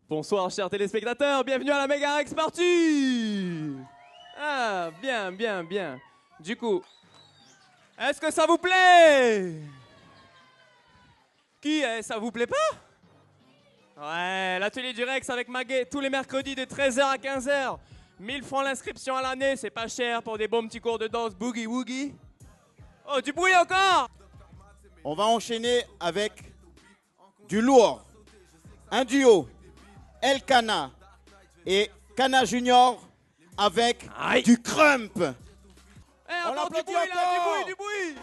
Bonsoir chers téléspectateurs, bienvenue à la Megarex Party. Ah, bien. Du coup, est-ce que ça vous plaît? Qui est? Ça vous plaît pas? Ouais, l'atelier du Rex avec Maguet tous les mercredis de 13h à 15h. 1000 francs l'inscription à l'année, c'est pas cher pour des bons petits cours de danse boogie woogie. Oh, du bruit encore! On va enchaîner avec du lourd. Un duo, Elkana et Kana Junior avec du crump. On applaudit du bruit là, du bruit!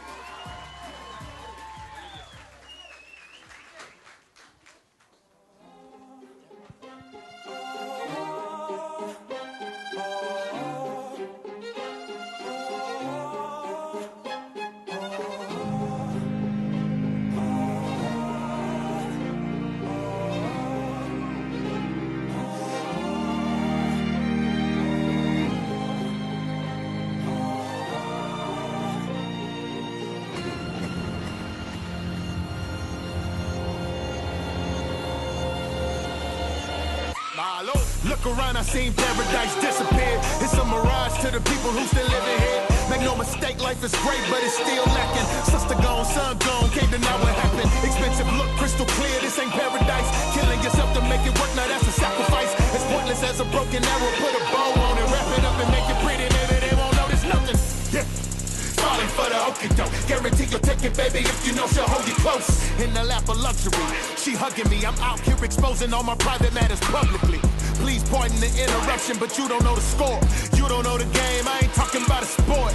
Look around, I seen paradise disappear. It's a mirage to the people who still living here. Make no mistake, life is great, but it's still lacking. Sister gone, son gone, can't deny what happened. Expensive look, crystal clear, this ain't paradise. Killing yourself to make it work, now that's a sacrifice. As pointless as a broken arrow, put a bow on it, wrap it up and make it pretty, maybe they won't notice nothing. Yeah. Falling for the okie doke. Guarantee you'll take it, baby, if you know she'll hold you close. In the lap of luxury, she hugging me. I'm out here exposing all my private matters publicly. Please pardon the interruption, but you don't know the score. You don't know the game, I ain't talking about a sport.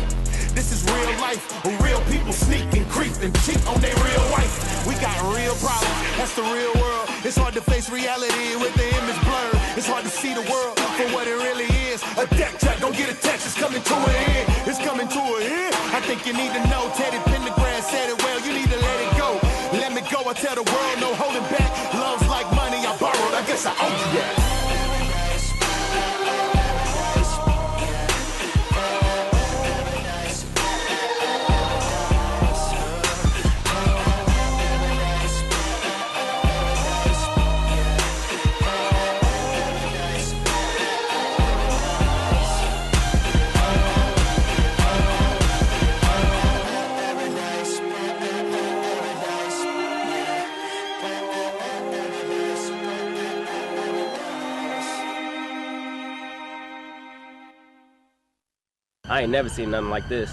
This is real life, real people sneak and creep and cheat on their real wife. We got real problems, that's the real world. It's hard to face reality with the image blurred. It's hard to see the world for what it really is. A deck check, don't get a text, it's coming to an end. It's coming to an end. I think you need to know, Teddy Pendergrass said it well, you need to let it go. Let me go, I tell the world, no holding back. Love's like money I borrowed, I guess I owe you that. I ain't never seen nothing like this.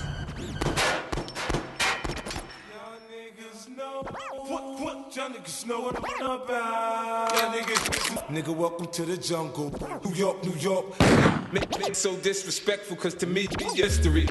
Nigga, welcome to the jungle. New York, New York. Make so disrespectful, cause to me, it's history.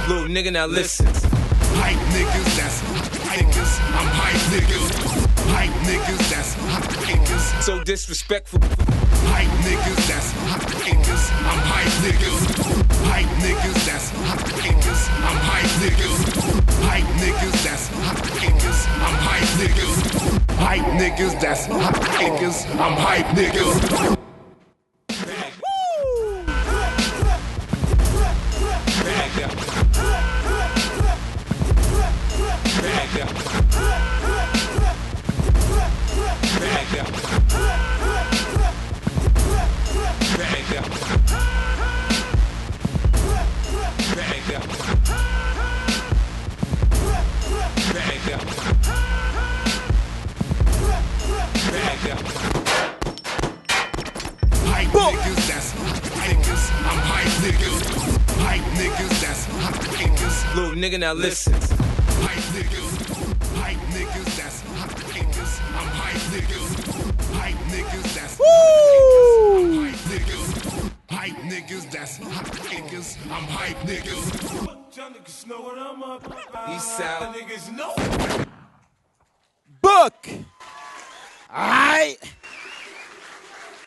Little nigga, now listen. Hype niggas, that's niggas. I'm hype niggas. Hype niggas, that's niggas. So disrespectful. Hype niggas, that's niggas. I'm hype niggas. Hype niggas, that's niggas. I'm hype niggas. Hype niggas, that's niggas. I'm hype niggas. Hype niggas, that's niggas. I'm hype niggas. Little nigga, now listen. Hype niggas, that's niggas. I'm hype niggas. Hype niggas, that's Woo! Hype niggas, that's niggas. I'm hype niggas. East South niggas know. book. Aïe.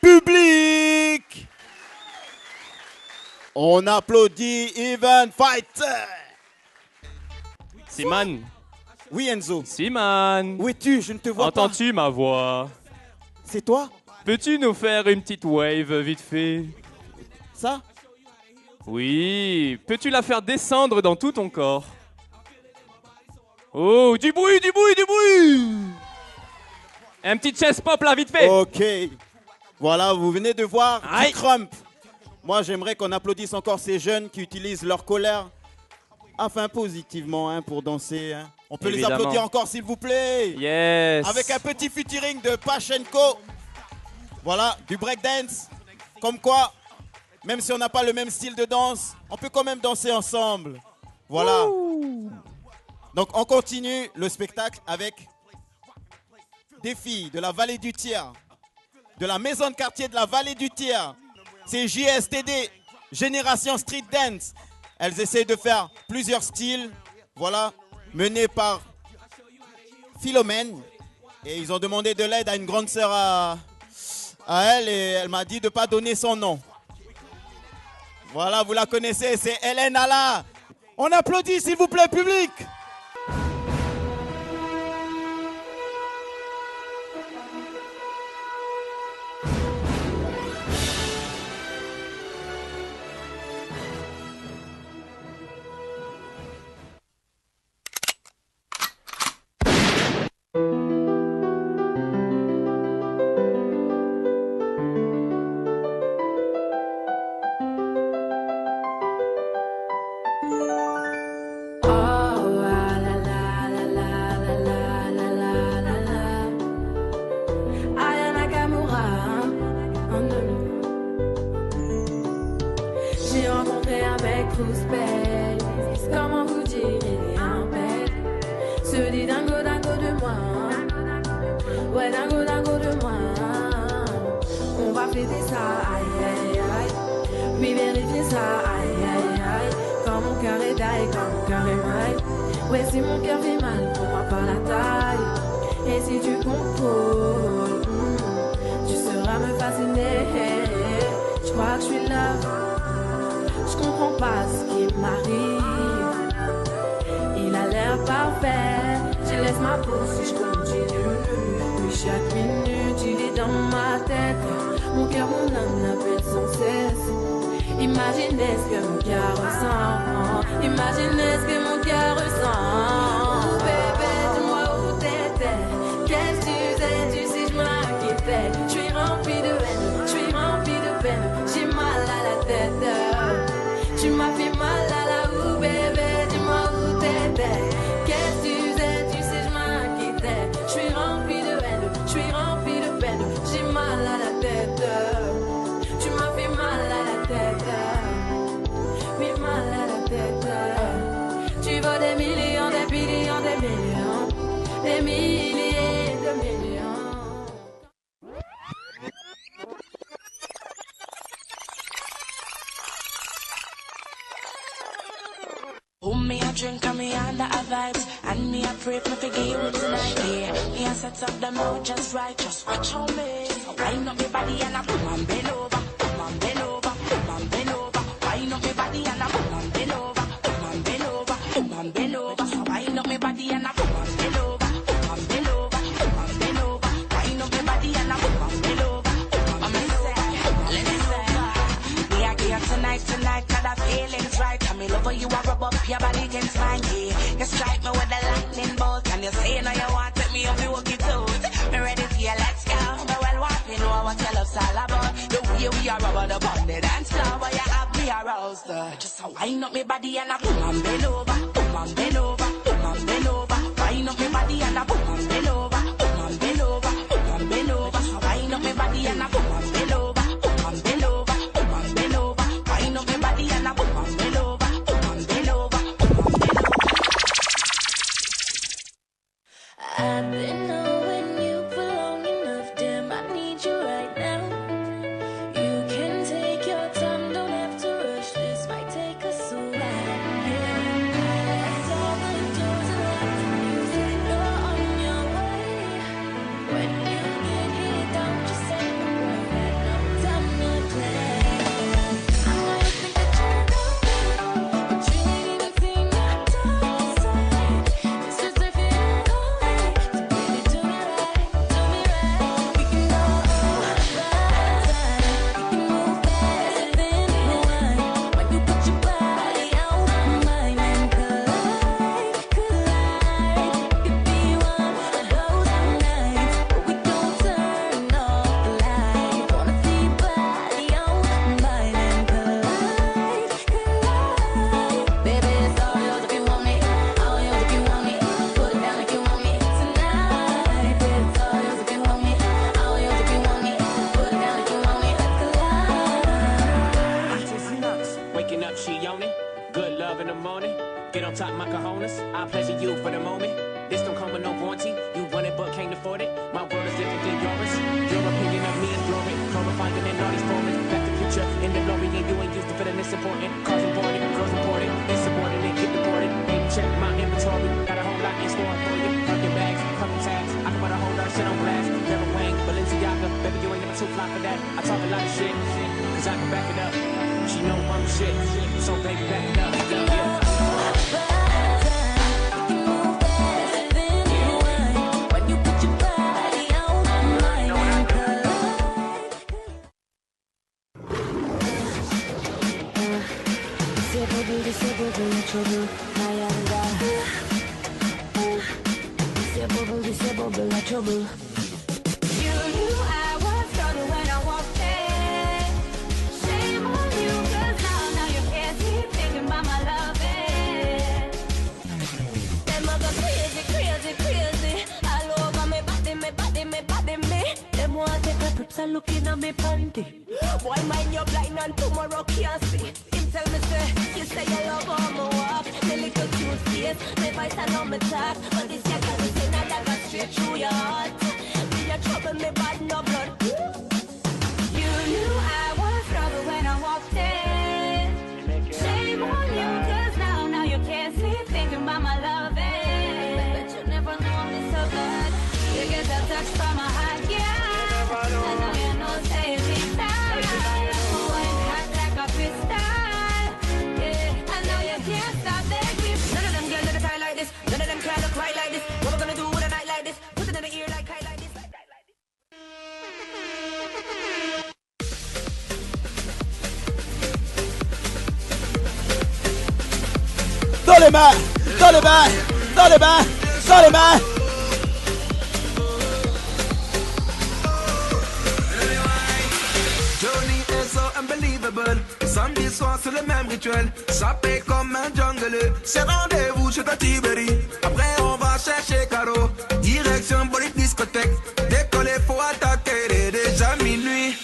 Public. On applaudit Even Fighter. Simon. Oui, Enzo. Simon. Où es-tu? Je ne te vois pas. Entends-tu ma voix? C'est toi? Peux-tu nous faire une petite wave vite fait? Ça? Oui. Peux-tu la faire descendre dans tout ton corps? Oh, du bruit, du bruit, du bruit! Un petit chest pop là, vite fait! Ok. Voilà, vous venez de voir du crump. Moi, j'aimerais qu'on applaudisse encore ces jeunes qui utilisent leur colère afin positivement hein, pour danser. Hein. On peut les applaudir encore, s'il vous plaît. Yes. Avec un petit featuring de Pachenko. Voilà, du breakdance. Comme quoi, même si on n'a pas le même style de danse, on peut quand même danser ensemble. Voilà. Ouh. Donc, on continue le spectacle avec des filles de la vallée du Tiers, de la maison de quartier de la vallée du Tiers. C'est JSTD, Génération Street Dance. Elles essayent de faire plusieurs styles, voilà, menés par Philomène. Et ils ont demandé de l'aide à une grande sœur à elle et elle m'a dit de ne pas donner son nom. Voilà, vous la connaissez, c'est Hélène Alla. On applaudit s'il vous plaît, public. Comment vous dire, il est un bête. Se dit dingo dingo de moi. Ouais, dingo dingo de moi. On va fêter ça, aïe aïe aïe. Oui, vérifier ça, aïe aïe aïe. Quand mon cœur est d'ail, quand mon cœur est maille. Ouais, si mon cœur fait mal, prends-moi par la taille. Et si tu contrôles, tu sauras me fasciner. Je crois que je suis là. Je comprends pas ce qui m'arrive. Il a l'air parfait. Je laisse ma peau si je continue. Oui, chaque minute il est dans ma tête. Mon cœur, mon âme l'appelle sans cesse. Imaginez ce que mon cœur ressent. Imaginez ce que mon cœur ressent. Oh bébé, dis-moi où t'étais. Qu'est-ce que tu faisais? Tu sais, je m'inquiétais. Je suis remplie de haine, je suis remplie de peine. J'ai mal à la tête. Tu m'as fait mal à la ou bébé, dis-moi où t'étais. Qu'est-ce que tu faisais? Tu sais, je m'inquiétais. Je suis remplie de haine, je suis remplie de peine. J'ai mal à la tête. Tu m'as fait mal à la tête. Oui, mal à la tête. Tu veux des millions, des millions, des millions. Des milliers de millions. Hold me a drink and me under a vibes. And me a pray for the game tonight. Yeah, me a set up the mood just right. Just watch on me. Wind up me body and I boom and bend over. Boom and bend over. Boom and bend over. Wind up me body and I boom and bend over. Boom and bend over. Boom and bend over. Wind up me body and I boom and bend over. Boom and bend over. Boom and bend over. Wind up me body and I boom and bend over. Boom and bend over. Let me say, me a here tonight, cause the feeling's right. And me love how you a rub up your body against mine, yeah. You strike me with the lightning bolt. And you say now you want to take me up your walkie toes. Me ready for you, let's go. Me well want to know what your love's all about. The way we are rubber up on the dance floor. Where you have me aroused. Just a wind up me body and a boom and bend over. Boom and bend over. Boom and bend over. Wind up me body and a boom and bend over. Boom and bend over. Boom and bend over. Wind up me body and a boom and bend over. Boom and bend over. Boom and bend over. Wind up me body and a boom and bend over. I've been knowing you for long enough, damn, I need you right now. You can take your time, don't have to rush, this might take us a while. Let's all the doors and lights, you say you're on your way. on top of my cojones. I pleasure you for the moment. This don't come with no warranty. You want it but can't afford it. My world is different than yours. Your opinion of me is glory. Chlorifying in all these formats. Back to future in the glory. And you ain't used to feeling this important. Cars imported, girls imported. Insubordinate, get deported. Ain't check my inventory. Got a whole lot in store for you. Parking bags, couple tags. I can put a whole lot of shit on blast. Never Wang, Balenciaga. Baby, you ain't never too fly for that. I talk a lot of shit. Cause I can back it up. She know I'm shit. So baby, back it up. Yeah. Trouble. You knew I was trouble when I walked in. Shame on you, cause now you can't keep thinking about my loving. Them other crazy. All over me body. Them want take a trips and looking at me panty. Boy, mind your blind and tomorrow can't see. Him tell me say, you say you love all my walk. The little cute face, my voice and all my talk. But this year can be saying that I got straight through your heart. Be your trouble, me bad no blood. You knew I was trouble when I walked in. Shame on you, cause now you can't sleep thinking about my loving. But you never know me so good. You get that touch from my heart, yeah. I know you know saving time. When hot like a pistol, yeah. I know you can't stop that grip. None of them girls that tie like this. None of them can look right like this. What we gonna do with a night like this? Put it in the ear like kite like this. Dans les mains, dans les mains, dans les mains, dans les mains. Johnny est so unbelievable. Samedi soir c'est le même rituel. Ça paie comme un jungle. C'est rendez-vous chez ta Tiberi. Après on va chercher Caro. Direction pour les discothèques. Décoller faut attaquer. Il est déjà minuit.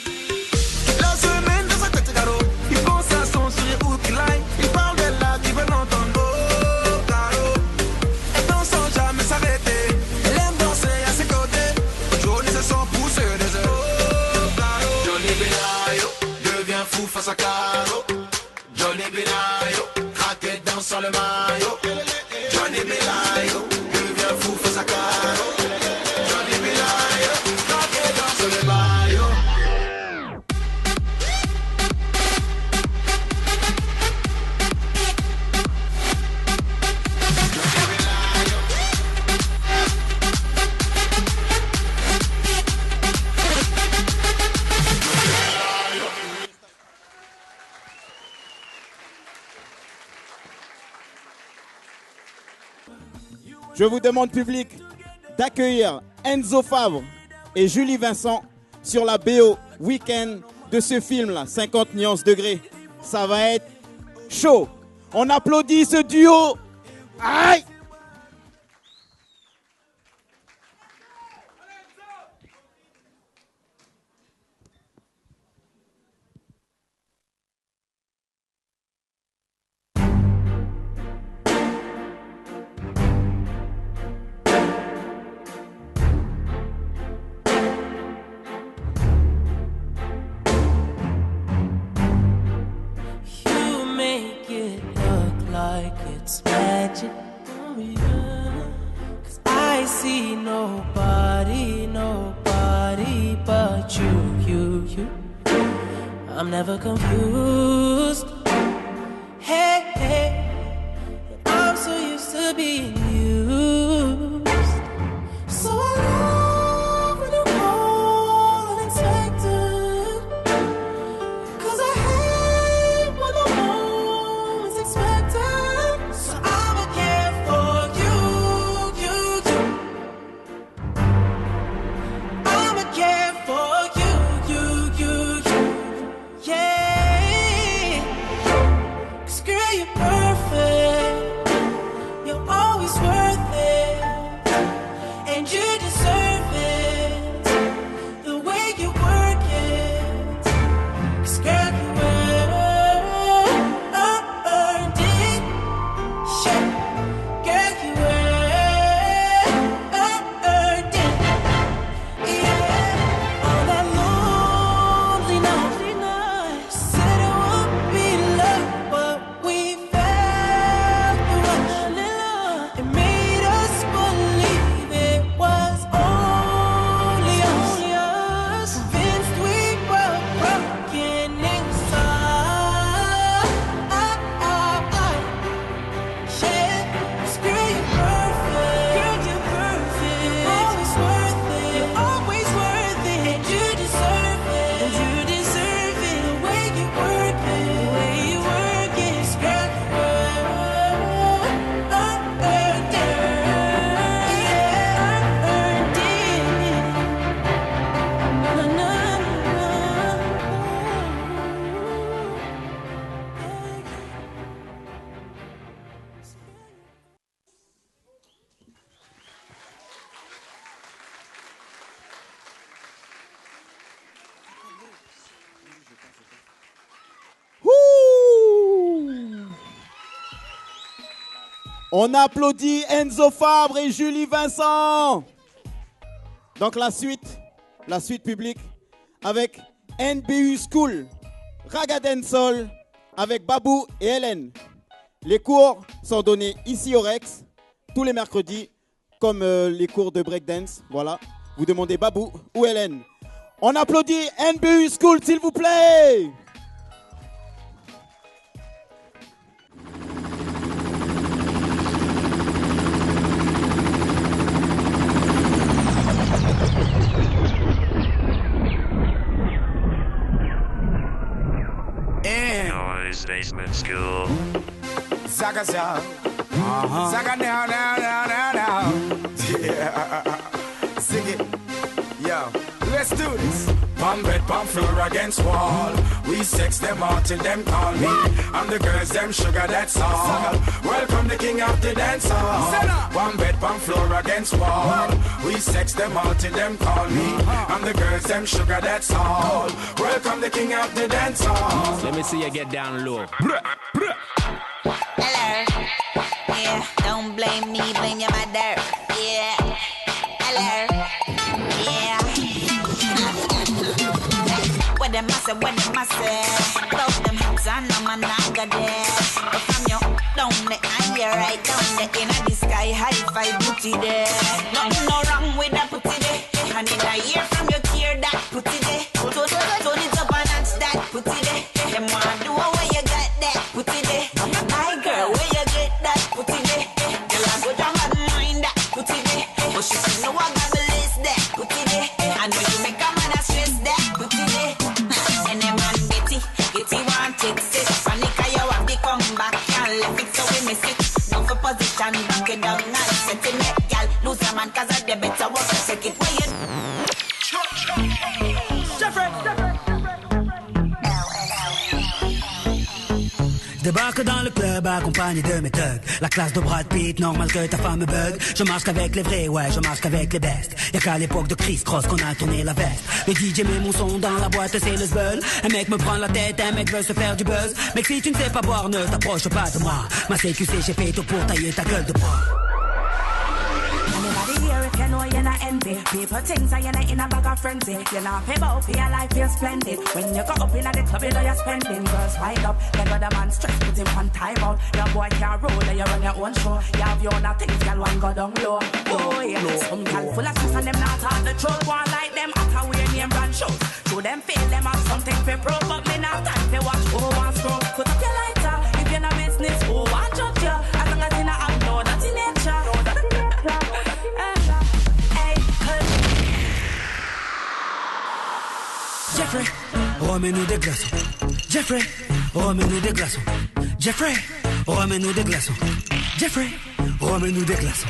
La semaine dans sa tête Caro. Il pense à son sourire ou qu'il aille. Il parle de là qui veut l'entendre. Oh Caro. Elle danse sans jamais s'arrêter. Elle aime danser à ses côtés. Johnny se sent pousser des heures. Fou face à Caro, Johnny Belayo, craqué dans le maillot. Johnny Belayo, devient fou face à Caro. Johnny Belayo, craqué dans le maillot. Je vous demande, public, d'accueillir Enzo Fabre et Julie Vincent sur la BO Week-end de ce film-là, 50 nuances degrés. Ça va être chaud. On applaudit ce duo. Aïe! It's magic, oh yeah. 'Cause I see nobody but you. I'm never confused. Hey, I'm so used to being used. So I love when you call unexpected. 'Cause I hate when the moment's expected. So I'ma care for you. I'ma care for you. Yeah. 'Cause girl, you're perfect. You're always On applaudit Enzo Fabre et Julie Vincent. Donc la suite publique avec NBU School, Raga Dancehall avec Babou et Hélène. Les cours sont donnés ici au Rex tous les mercredis comme les cours de breakdance. Voilà, vous demandez Babou ou Hélène. On applaudit NBU School s'il vous plaît. Noise Basement School. Zaga Zaga. Zaga now. Yeah. Sing it. Yo, let's do this. Palm bed, palm floor against wall. We sex them all till them call me. I'm the girls, them sugar, that's all. Welcome the king of the dance hall. One bed, palm floor against wall. We sex them all till them call me. I'm the girls, them sugar, that's all. Welcome the king of the dance hall. Let me see you get down low. Hello. Yeah, don't blame me, blame your mother. Yeah. Hello. Yeah. What them must say, what them must say. Close them hands and I'm a naga there. But from your down the higher right down the inner the sky high five booty there. Nothing no wrong with that booty there. And in a year from your tear that booty there. Turn it up and dance that booty there. Them want do where you got that booty there. My girl, where you get that booty there. Girl, I go down my mind that booty there. But she said no I got list that booty there. I know you make a man a stress that booty there. And them man get it want it. Say panic you have the come back. Can't left it so we miss it. Now for position, back it down and set it. Make y'all lose a man cause of the better work. Take it where you Je débarque dans le club accompagné de mes thugs. La classe de Brad Pitt, normal que ta femme me bug. Je marche qu'avec les vrais, ouais, je marche qu'avec les bestes. Y'a qu'à l'époque de Chris Cross qu'on a tourné la veste. Le DJ met mon son dans la boîte, c'est le zbeul. Un mec me prend la tête, un mec veut se faire du buzz. Mec, si tu ne sais pas boire, ne t'approche pas de moi. Ma CQC, j'ai fait tout pour tailler ta gueule de bois. Anybody here if you know you're not envy. People think that you're not in a bag of frenzy. You're not pay about for your life, you're splendid. When you go up in the club, you know you're spending. Girls wind up, let go the man stress, put him on time out. Your boy can't roll, you run your own show. You have your own things, girl, one go down low. Oh yeah, some girl full of stress and them not on the truth. One like them after we name brand shows. Show them feel them have something for pro, but me not time to watch who wants to. Put up your lighter, if you're not business, who want judge you? As long as you not have no dirty nature. Jeffrey, remets-nous des glaçons. Jeffrey, remets-nous des glaçons. Jeffrey, remets-nous des glaçons. Jeffrey, remets-nous des glaçons.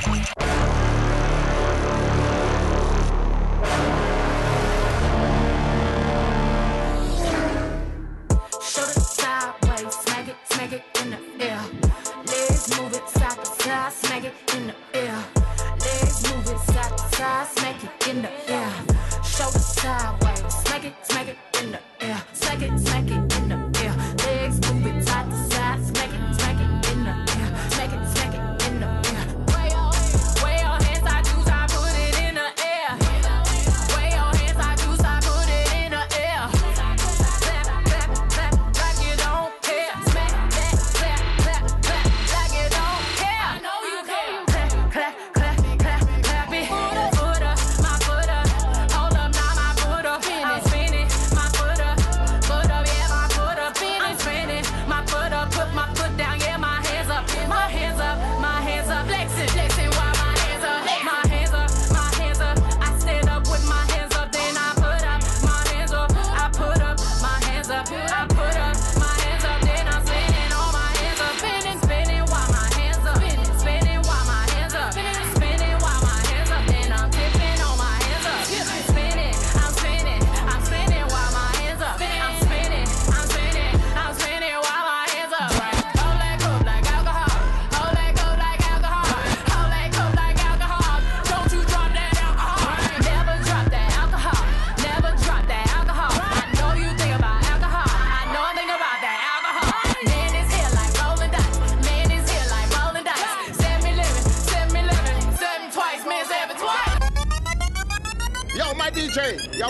Smack it in the air. Legs move it side to side, smack it in the air. Legs move it side to side, smack it in the air. Shoulder sideways, smack it in the air. Smack it in the air. Legs move it side to side, smack it in the air. Smack it in the air.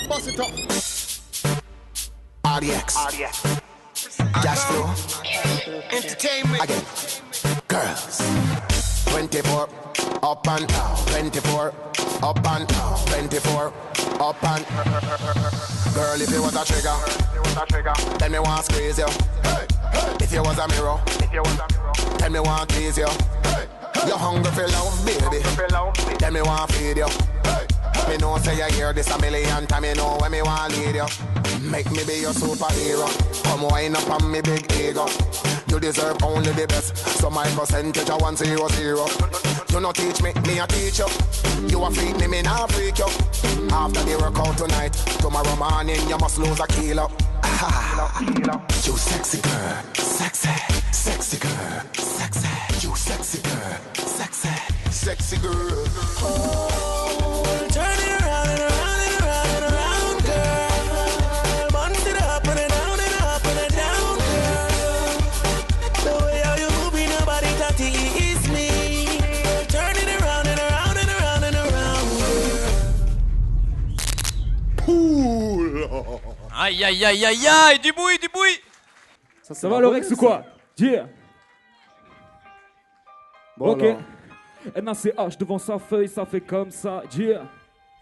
bust it up. RDX. Cash flow. Entertainment. Again. Girls. 24. Up and down. 24. Up and down. 24. Up and. Girl, if you was a trigger, then me want squeeze you. If you was a mirror, then me want tease you. You're hungry for love, baby. Then me want feed you. Me know say you hear this a million times. Me know when me want lead you. Make me be your superhero. Come wind up on me big ego. You deserve only the best. So my percentage are 100. You no teach me, me a teach you. You a feed me not freak you. After the workout tonight, tomorrow morning you must lose a kilo. You sexy girl, sexy, sexy girl, sexy. You sexy girl, sexy, sexy girl. Oh, turn it around and around and around and around, girl. Bounce it up and down and up and down, girl. The way how you moving, nobody got to ease me. Turn it around and around and around and around, Poule. Aïe aïe aïe aïe aïe, du bruit, du bruit. Ça va l'orex ou quoi? Yeah. Bon, ok. alors. NACH devant sa feuille, ça fait comme ça. Yeah.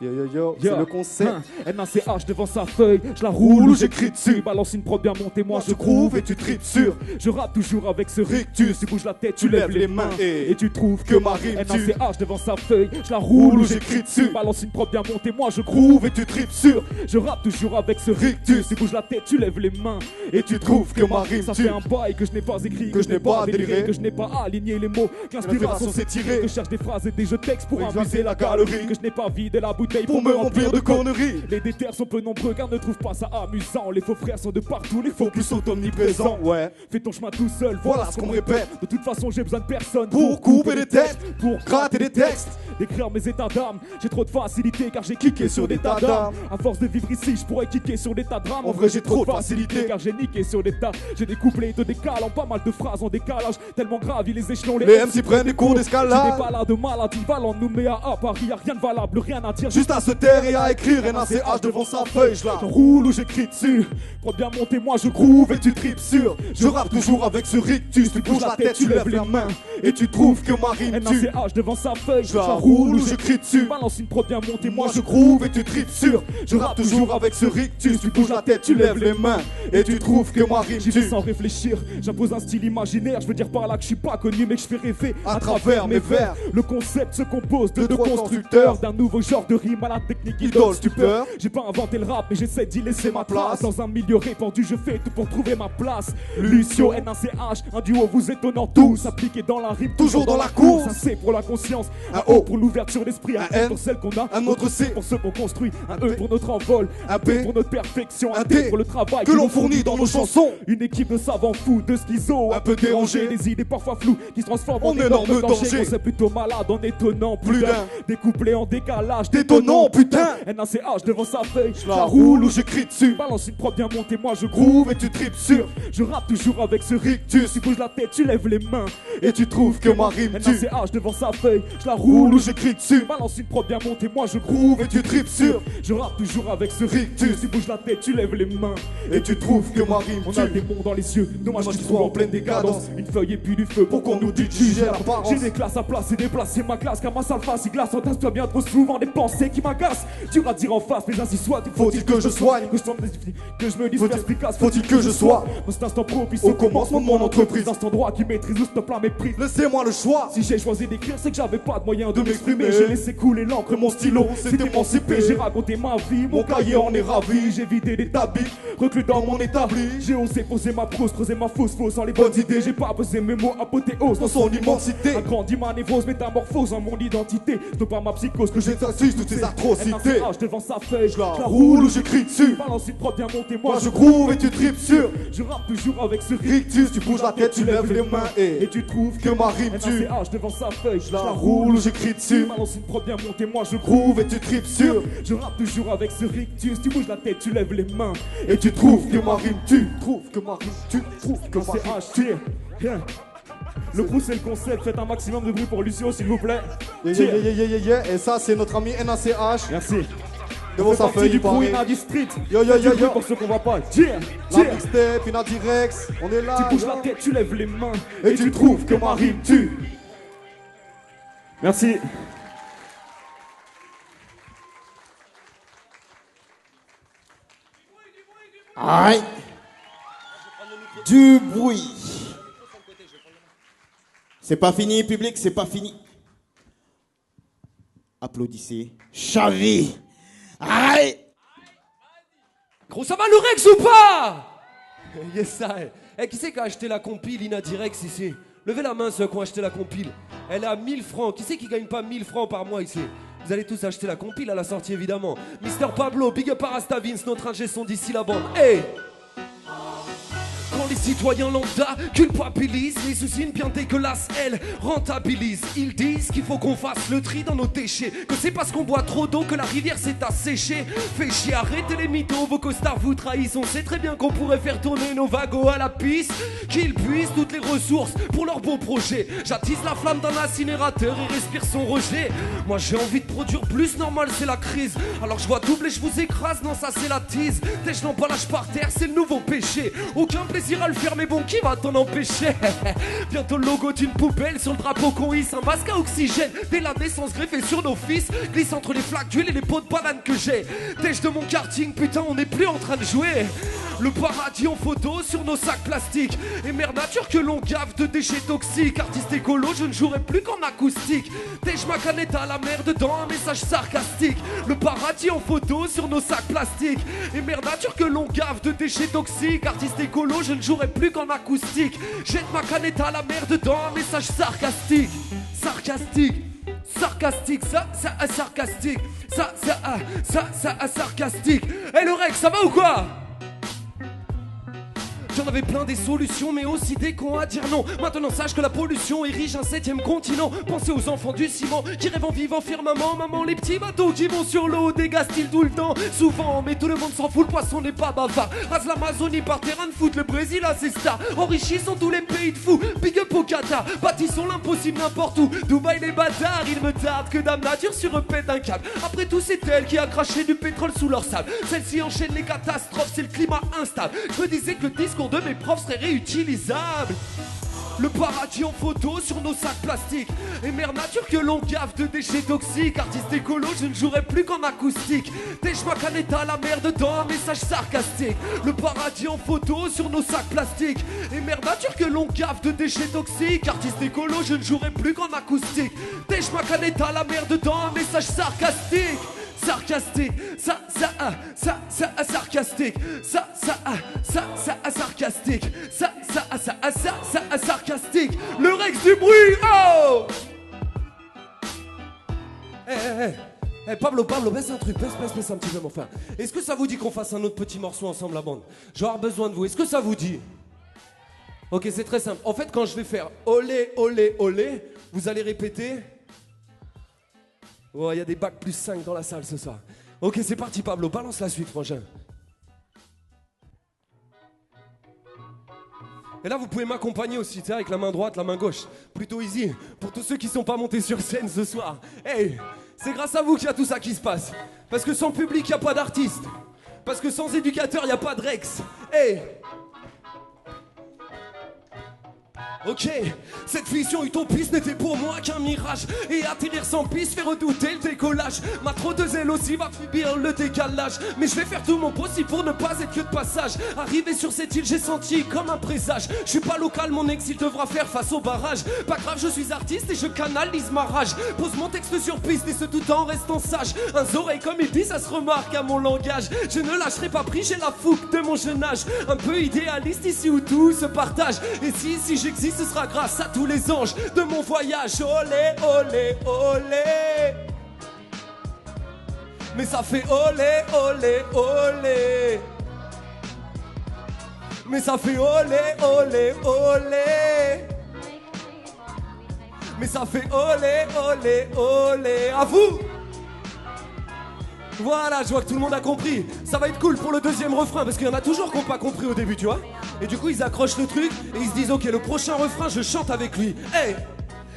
Yo yo yo, c'est le concept. NACH devant sa feuille, je la roule ou j'écris dessus. Balance une prod bien montée, moi je groove et tu tripes sur. Je rappe toujours avec ce rictus. Tu bouges la tête, tu lèves les mains et tu trouves que ma rime tue. NACH devant sa feuille, je la roule ou j'écris dessus. Balance une prod bien montée, moi je groove et tu tripes sur. Je rappe toujours avec ce rictus. Tu bouges la tête, tu lèves les mains et tu trouves que ma rime tue. Ça fait un bail que je n'ai pas écrit, que je n'ai pas déliré, que je n'ai pas aligné les mots, que l'inspiration s'est tirée, que je cherche des phrases et des jeux textes pour amuser la galerie, que je n'ai pas vidé la bouteille pour me remplir de conneries. Les déterres sont peu nombreux car ne trouvent pas ça amusant. Les faux frères sont de partout, les faux plus sont omniprésents. Ouais. Fais ton chemin tout seul, voilà ce qu'on me répète. De toute façon j'ai besoin de personne pour couper des têtes, pour gratter des textes, d'écrire mes états d'âme. J'ai trop de facilité car j'ai kické sur des tas d'âmes. À force de vivre ici je pourrais kicker sur des tas de drames. En vrai j'ai trop de facilité car j'ai niqué sur des tas. J'ai des couplets de décalent, pas mal de phrases en décalage. Tellement gravi les échelons, les MC prennent des cours d'escalade. J'ai des balades de maladie, Valent, Nouméa, à Paris, y'a rien de valable, rien à dire. Juste à se taire et à écrire, NACH devant sa feuille, je la roule ou j'écris dessus. Pour bien monter, moi je groove et tu tripes sur. Je rappe toujours avec ce rictus. Tu bouges la tête, tu lèves les mains et tu trouves que ma rime tue. NACH devant sa feuille, je la roule ou j'écris dessus. Balance une prod bien montée, moi je groove et tu tripes sur. Je rappe toujours avec ce rictus. Tu bouges la tête, tu lèves les mains et tu trouves que ma rime tue. J'y vais sans réfléchir, j'impose un style imaginaire. Je veux dire par là que je suis pas connu mais que je fais rêver à travers mes vers. Le concept se compose de deux constructeurs, d'un nouveau genre de rime à la technique qui donne stupeur. J'ai pas inventé le rap mais j'essaie d'y laisser ma place. Dans un milieu répandu je fais tout pour trouver ma place. Lucio, NACH, un duo vous étonnant tous. Appliqué dans la rime, toujours dans la course. Un C pour la conscience, un O pour l'ouverture d'esprit, un N pour celle qu'on a, un autre C pour ceux qu'on construit, un E pour notre envol, un B pour notre perfection, un D pour le travail que l'on fournit dans nos chansons. Une équipe de savants fous, de schizo, un peu dérangés, des idées parfois floues qui se transforment en énorme danger. C'est plutôt malade en étonnant plus d'un. Des couplets en décalage, détonnant putain. NACH devant sa feuille, je la roule ou j'écris dessus. Balance une prod bien montée, moi je groove et tu tripes sur. Je rappe toujours avec ce rictus. Tu bouges la tête, tu lèves les mains et tu trouves que ma rime tue. NACH devant sa feuille, je la roule ou j'écris dessus. Balance une prod bien montée, moi je groove et tu tripes sur. Je rappe toujours avec ce rictus. Tu bouges la tête, tu lèves les mains et tu trouves que ma rime tue. On a des monts dans les yeux, dommage qu'ils soient en pleine décadence. Une feuille et puis du feu pour qu'on nous dit de juger l'apparence. J'ai des classes à placer, déplacer ma classe car ma salle face y glace. Entasse-toi bien trop souvent des pensées qui m'agacent. Dur à dire en face, mais ainsi soit. Faut-il que je soigne, que je me dise perspicace. Faut-il que je sois dans cet instant propice au commencement de mon entreprise, dans cet endroit qui maîtrise ou stop la méprise. Laissez-moi le choix. Si j'ai choisi d'écrire, c'est que j'avais pas de moyen de m'exprimer. J'ai laissé couler l'encre, mon stylo s'est émancipé. J'ai raconté ma vie, mon cahier en est ravi. J'ai vidé des tapis, reclus dans mon établi. J'ai osé poser ma prose, creuser ma fausse sans les bonnes idées. J'ai pas posé mes mots, apothéose dans son immensité. Agrandi ma névrose, métamorphose en mon identité. Ce n'est pas ma psychose que j'exorcise toutes ces atrocités. NACH devant sa feuille, je la roule ou j'écris dessus. Balance une prod bien montée, moi je groove et tu tripes sur. Je rappe toujours avec ce rictus. Tu bouges la tête, tu lèves les mains et tu trouves que ma rime tue. NACH devant sa feuille, je la roule ou j'écris dessus. Balance une prod bien montée, moi je groove et tu tripes sur. Je rappe toujours avec ce rictus. Tu bouges la tête, tu lèves les mains et tu trouves que ma rime tue. Trouve que ma rime tue. Trouve que ma rime tue. Le crew c'est le concept, faites un maximum de bruit pour Lucio s'il vous plaît. Yeah. Et ça c'est notre ami NACH. Merci. Devant sa feuille, du il paraît. crew Inadi Street. Yo, yo, Du yo, bruit yo. pour ceux qu'on voit pas. Yeah, La yeah. mixtape, Inadi Rex. On est là. Tu bouges la tête, tu lèves les mains et tu trouves que ma rime tue. Merci. Aïe. Du bruit. C'est pas fini, public, c'est pas fini. Applaudissez. Chavi. Aïe. Gros, ça va le Rex ou pas? Yes, ça. Eh, qui c'est qui a acheté la compile Inadi Rex ici? Levez la main ceux qui ont acheté la compile. Elle est à 1000 francs. Qui c'est qui gagne pas 1000 francs par mois ici? Vous allez tous acheter la compile à la sortie évidemment. Mister Pablo, Big Up Rasta Vince, notre ingé son d'ici la bande. Hey! Quand les citoyens lambda culpabilisent les usines bien dégueulasses, elles rentabilisent. Ils disent qu'il faut qu'on fasse le tri dans nos déchets, que c'est parce qu'on boit trop d'eau que la rivière s'est asséchée. Fait chier, arrêtez les mythos, vos costards vous trahissent. On sait très bien qu'on pourrait faire tourner nos wagons à la piste, qu'ils puissent toutes les ressources pour leur beau projet. J'attise la flamme d'un incinérateur et respire son rejet. Moi j'ai envie de produire plus, normal c'est la crise. Alors je vois double et je vous écrase, non ça c'est la tease. Dès je l'emballage par terre, c'est le nouveau péché. Aucun plaisir à le faire mais bon qui va t'en empêcher. Bientôt le logo d'une poubelle sur le drapeau qu'on hisse. Un masque à oxygène dès la naissance greffé sur nos fils, glisse entre les flaques d'huile et les pots de banane que j'ai. Tèche de mon karting, putain on n'est plus en train de jouer. Le paradis en photo sur nos sacs plastiques. Et mère nature que l'on gave de déchets toxiques. Artiste écolo, je ne jouerai plus qu'en acoustique. Tèche ma canette à la mer dedans, un message sarcastique. Le paradis en photo sur nos sacs plastiques. Et mère nature que l'on gave de déchets toxiques. Artiste écolo, je ne jouerai plus qu'en acoustique. Jette ma canette à la mer dedans, un message sarcastique. Sarcastique. Sarcastique, ça, sarcastique. Ça, sarcastique. Eh le Rex, ça va ou quoi? J'en avais plein des solutions, mais aussi des cons à dire non. Maintenant sache que la pollution érige un 7ème continent. Pensez aux enfants du ciment qui rêvent en vivant firmament. Maman, les petits bateaux qui vont sur l'eau dégazent-ils tout le temps? Souvent, mais tout le monde s'en fout, le poisson n'est pas bavard. Rase l'Amazonie par terrain de foot, le Brésil a ses stars. Enrichissons tous les pays de fous, big up au Qatar. Bâtissons l'impossible n'importe où, Dubaï les bâtards. Il me tarde que Dame Nature sur pète un câble. Après tout c'est elle qui a craché du pétrole sous leur sable. Celle-ci enchaîne les catastrophes, c'est le climat instable. Je me disais que le discours de mes profs serait réutilisable. Le paradis en photo sur nos sacs plastiques. Et mère nature que l'on gave de déchets toxiques. Artiste écolo, je ne jouerai plus qu'en acoustique. Tèche ma canette à la mer dedans, un message sarcastique. Le paradis en photo sur nos sacs plastiques. Et mère nature que l'on gave de déchets toxiques. Artiste écolo, je ne jouerai plus qu'en acoustique. Tèche ma canette à la mer dedans, un message sarcastique. Sarcastique, sarcastique, sarcastique, sarcastique, le Rex du bruit, oh! Pablo, baisse un truc, baisse un petit peu, mon frère. Est-ce que ça vous dit qu'on fasse un autre petit morceau ensemble, la bande? J'aurai besoin de vous, est-ce que ça vous dit? Ok, c'est très simple. En fait, quand je vais faire olé, olé, olé, vous allez répéter... Oh, il y a des bacs plus 5 dans la salle ce soir. Ok, c'est parti Pablo, balance la suite, frangin. Et là, vous pouvez m'accompagner aussi, tu sais, avec la main droite, la main gauche. Plutôt easy, pour tous ceux qui sont pas montés sur scène ce soir. Hey, c'est grâce à vous qu'il y a tout ça qui se passe. Parce que sans public, il n'y a pas d'artiste. Parce que sans éducateur, il n'y a pas de Rex. Hey! Ok, cette vision utopiste n'était pour moi qu'un mirage. Et atterrir sans piste fait redouter le décollage. Ma trop de zèle aussi va subir le décalage. Mais je vais faire tout mon possible pour ne pas être que de passage. Arrivé sur cette île, j'ai senti comme un présage. Je suis pas local, mon ex, il devra faire face au barrage. Pas grave, je suis artiste et je canalise ma rage. Pose mon texte sur piste et ce tout en restant sage. Un oreille comme il dit, ça se remarque à mon langage. Je ne lâcherai pas pris, j'ai la fougue de mon jeune âge. Un peu idéaliste ici où tout se partage. Et si j'existe, ce sera grâce à tous les anges de mon voyage. Olé, olé, olé. Mais ça fait olé, olé, olé. Mais ça fait olé, olé, olé. Mais ça fait olé, olé, olé. À vous. Voilà, je vois que tout le monde a compris. Ça va être cool pour le deuxième refrain, parce qu'il y en a toujours qui n'ont pas compris au début, tu vois. Et du coup, ils accrochent le truc et ils se disent, ok, le prochain refrain, je chante avec lui. Hey!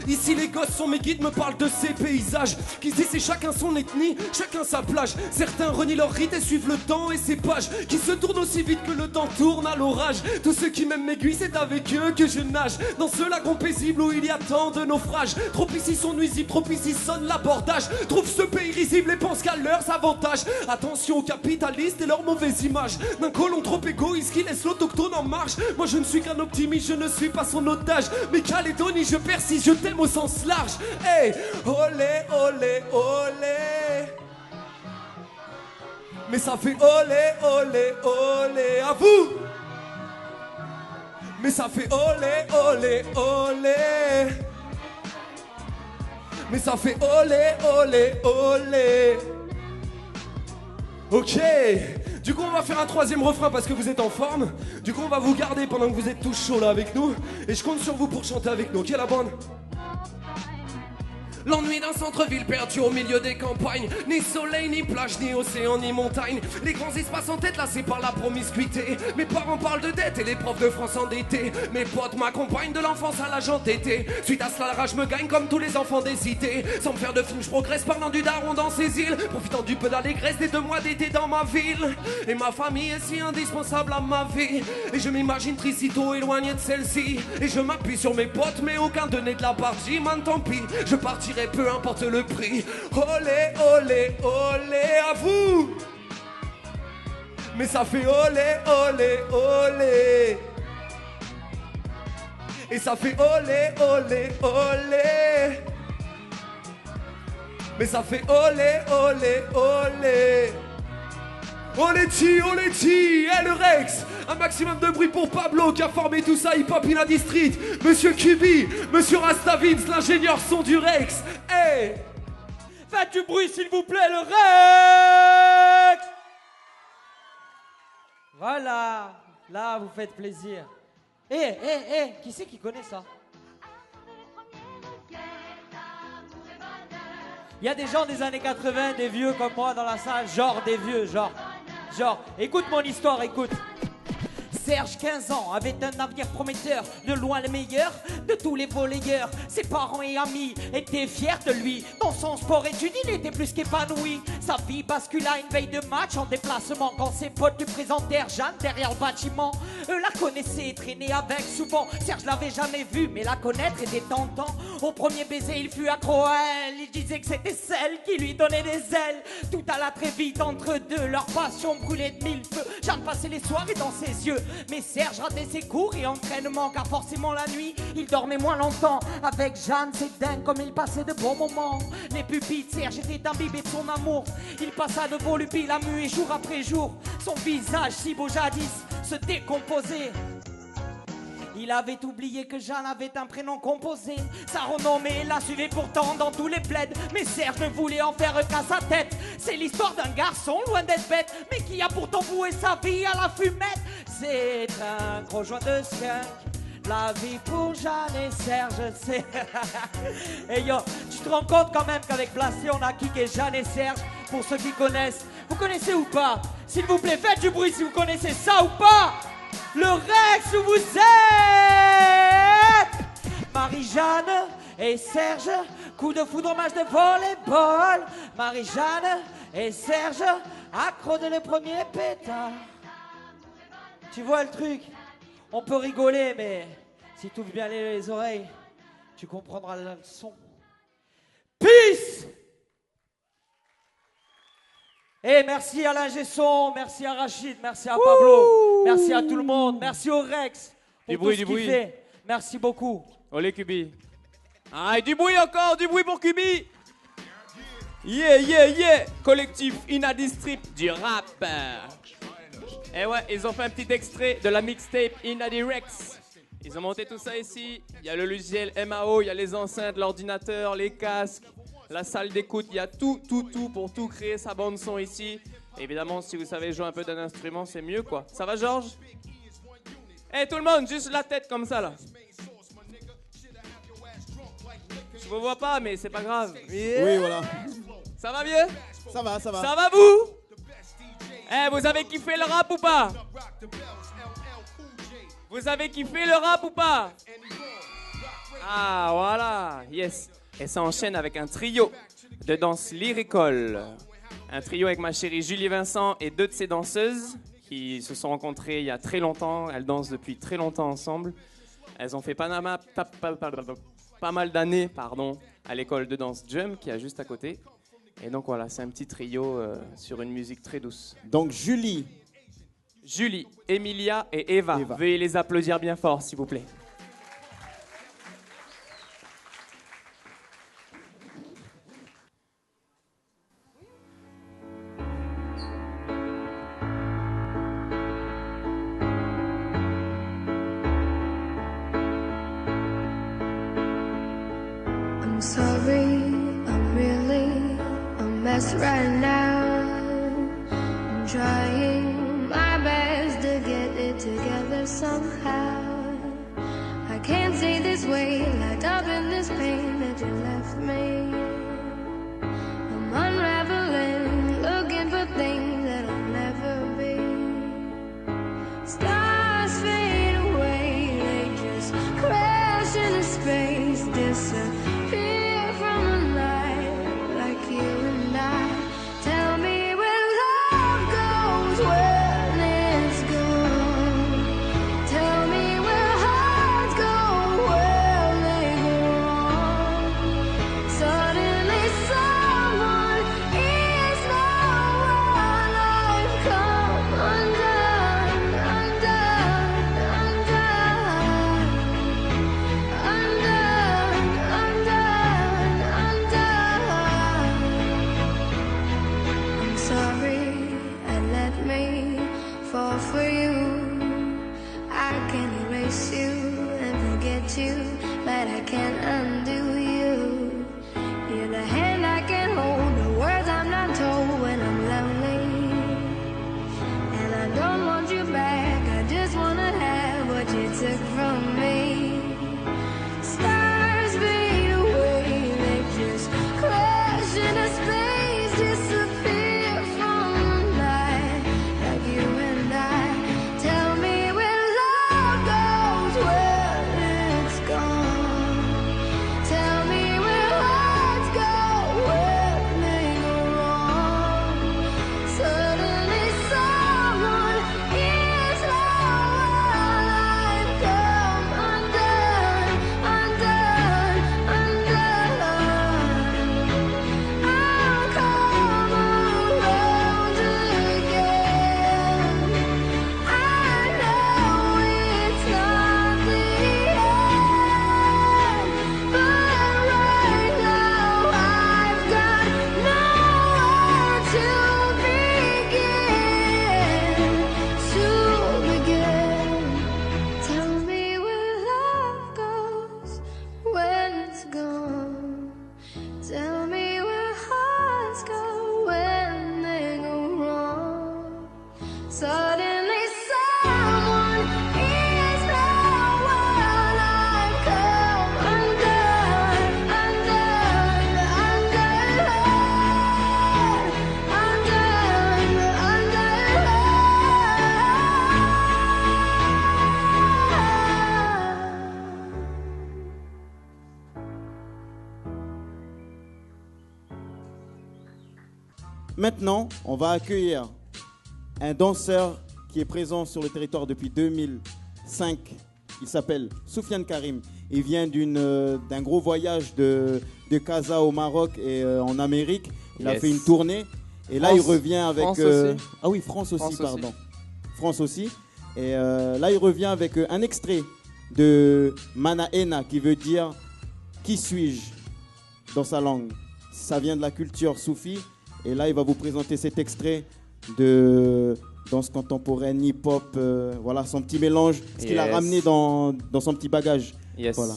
Ici les gosses sont mes guides, me parlent de ces paysages. Qu'ici c'est chacun son ethnie, chacun sa plage. Certains renient leur rite et suivent le temps et ses pages qui se tournent aussi vite que le temps tourne à l'orage. Tous ceux qui m'aiment m'aiguillent, c'est avec eux que je nage. Dans ce lagon paisible où il y a tant de naufrages. Trop ici sont nuisibles, trop ici sonne l'abordage. Trouve ce pays risible et pense qu'à leurs avantages. Attention aux capitalistes et leurs mauvaises images. D'un colon trop égoïste qui laisse l'autochtone en marche. Moi je ne suis qu'un optimiste, je ne suis pas son otage. Mais Calédonie, je persiste, je t'aime au sens large. Hey, olé, olé, olé. Mais ça fait olé, olé, olé. À vous. Mais ça fait olé, olé, olé. Mais ça fait olé, olé, olé. Ok. Du coup on va faire un troisième refrain parce que vous êtes en forme. Du coup on va vous garder pendant que vous êtes tous chauds là avec nous. Et je compte sur vous pour chanter avec nous. Ok la bande? L'ennui d'un centre-ville perdu au milieu des campagnes. Ni soleil, ni plage, ni océan, ni montagne. Les grands espaces en tête lassés par la promiscuité. Mes parents parlent de dette et les profs de France endettés. Mes potes m'accompagnent de l'enfance à l'âge entêté. Suite à cela, la rage me gagne comme tous les enfants des cités. Sans me faire de film, je progresse parlant du daron dans ces îles. Profitant du peu d'allégresse des 2 mois d'été dans ma ville. Et ma famille est si indispensable à ma vie. Et je m'imagine tricito éloigné de celle-ci. Et je m'appuie sur mes potes, mais aucun de n'est de la partie. Man, tant pis, je partirai. Peu importe le prix. Olé, olé, olé, à vous. Mais ça fait olé, olé, olé. Et ça fait olé, olé, olé. Mais ça fait olé, olé, olé. Oleti, oleti, et le Rex. Un maximum de bruit pour Pablo qui a formé tout ça, Hip Hop in the Street. Monsieur Kubi, Monsieur Rastavins, l'ingénieur son du Rex. Hey, faites du bruit s'il vous plaît, le Rex. Voilà, là vous faites plaisir. Qui c'est qui connaît ça? Il y a des gens des années 80, des vieux comme moi dans la salle, genre des vieux, genre, écoute mon histoire, écoute. Serge, 15 ans, avait un avenir prometteur, de loin le meilleur de tous les volleyeurs. Ses parents et amis étaient fiers de lui. Dans son sport études, il était plus qu'épanoui. Sa vie bascula une veille de match en déplacement. Quand ses potes lui présentèrent Jeanne derrière le bâtiment. Eux la connaissaient, traînaient avec souvent. Serge l'avait jamais vue, mais la connaître était tentant. Au premier baiser, il fut accro à elle. Il disait que c'était celle qui lui donnait des ailes. Tout alla très vite entre deux, leur passion brûlait de 1000 feux. Jeanne passait les soirées dans ses yeux. Mais Serge ratait ses cours et entraînements, car forcément la nuit, il dormait moins longtemps. Avec Jeanne, c'est dingue comme il passait de bons moments. Les pupilles de Serge étaient imbibées de son amour. Il passa de volubile à muet jour après jour. Son visage si beau jadis se décomposait. Il avait oublié que Jeanne avait un prénom composé. Sa renommée la suivait pourtant dans tous les plaids. Mais Serge ne voulait en faire qu'à sa tête. C'est l'histoire d'un garçon loin d'être bête, mais qui a pourtant voué sa vie à la fumette. C'est un gros joint de skunk. La vie pour Jeanne et Serge, c'est... Et yo, tu te rends compte quand même qu'avec Placé, on a kické Jeanne et Serge. Pour ceux qui connaissent, vous connaissez ou pas? S'il vous plaît, faites du bruit si vous connaissez ça ou pas. Le Rex, où vous êtes? Marie-Jeanne et Serge, coup de foudre, match de volleyball. Marie-Jeanne et Serge, accro de le premier pétard. Tu vois le truc? On peut rigoler, mais si tu ouvres bien les oreilles, tu comprendras la leçon. Peace! Et merci à l'ingé son, merci à Rachid, merci à Pablo, merci à tout le monde, merci au Rex pour tout ce qu'il fait. Merci beaucoup. Olé Kubi. Ah, et du bruit encore, du bruit pour Kubi. Yeah, yeah, yeah. Collectif Inadistrip du rap. Et ouais, ils ont fait un petit extrait de la mixtape Inadirex. Ils ont monté tout ça ici. Il y a le logiciel MAO, il y a les enceintes, l'ordinateur, les casques. La salle d'écoute, il y a tout pour tout créer sa bande son ici. Évidemment, si vous savez jouer un peu d'un instrument, c'est mieux quoi. Ça va Georges? Hey tout le monde, juste la tête comme ça là. Je vous vois pas, mais c'est pas grave. Yeah. Oui, voilà. Ça va mieux? Ça va, ça va. Ça va vous? Eh, vous avez kiffé le rap ou pas? Vous avez kiffé le rap ou pas? Ah, voilà, yes. Et ça enchaîne avec un trio de danse lyrical. Un trio avec ma chérie Julie Vincent et 2 de ses danseuses qui se sont rencontrées il y a très longtemps. Elles dansent depuis très longtemps ensemble. Elles ont fait pas mal d'années à l'école de danse Jump qui est juste à côté. Et donc voilà, c'est un petit trio sur une musique très douce. Donc Julie, Emilia et Eva. Veuillez les applaudir bien fort, s'il vous plaît. I'm sorry, I'm really a mess right now. I'm trying my best to get it together somehow. I can't stay this way, locked up in this pain that you left me. I'm unraveling, looking for things that'll never be. Stars fade away, they just crash into space, disappear from the night like you and I. Tell me where love goes when it's gone. Tell me where hearts go when they go wrong. Suddenly someone is now alive. Come undone, undone, undone, undone, undone, undone. I'm sorry I let me fall for you. I can erase you and forget you, but I can't undo you. You're the hand I can hold, the words I'm not told when I'm lonely. And I don't want you back, I just wanna have what you took from me. Stars fade away, they just crash into space, disappear from the night like you and I. Tell me where love goes when it's gone. Tell me where hearts go when they go wrong. Suddenly someone is alive. Come undone, undone, undone. I'll come around again. I know it's not the end, but right now I've got nowhere to begin. Tell me where love goes when it's gone. Tell me where hearts go when they go wrong. Suddenly someone is now alive. Come undone, undone, undone, Maintenant, on va accueillir un danseur qui est présent sur le territoire depuis 2005. Il s'appelle Soufiane Karim. Il vient d'un gros voyage de Casa au Maroc et en Amérique. Il a Yes. fait une tournée. Et là, France. il revient avec... France aussi. Ah oui, France aussi, France aussi. pardon. France aussi. Et là, il revient avec un extrait de Manaena qui veut dire « Qui suis-je » dans sa langue. Ça vient de la culture soufie. Et là, il va vous présenter cet extrait de danse contemporaine, hip-hop, voilà, son petit mélange, ce qu'il a Yes. ramené dans son petit bagage. Yes. Voilà.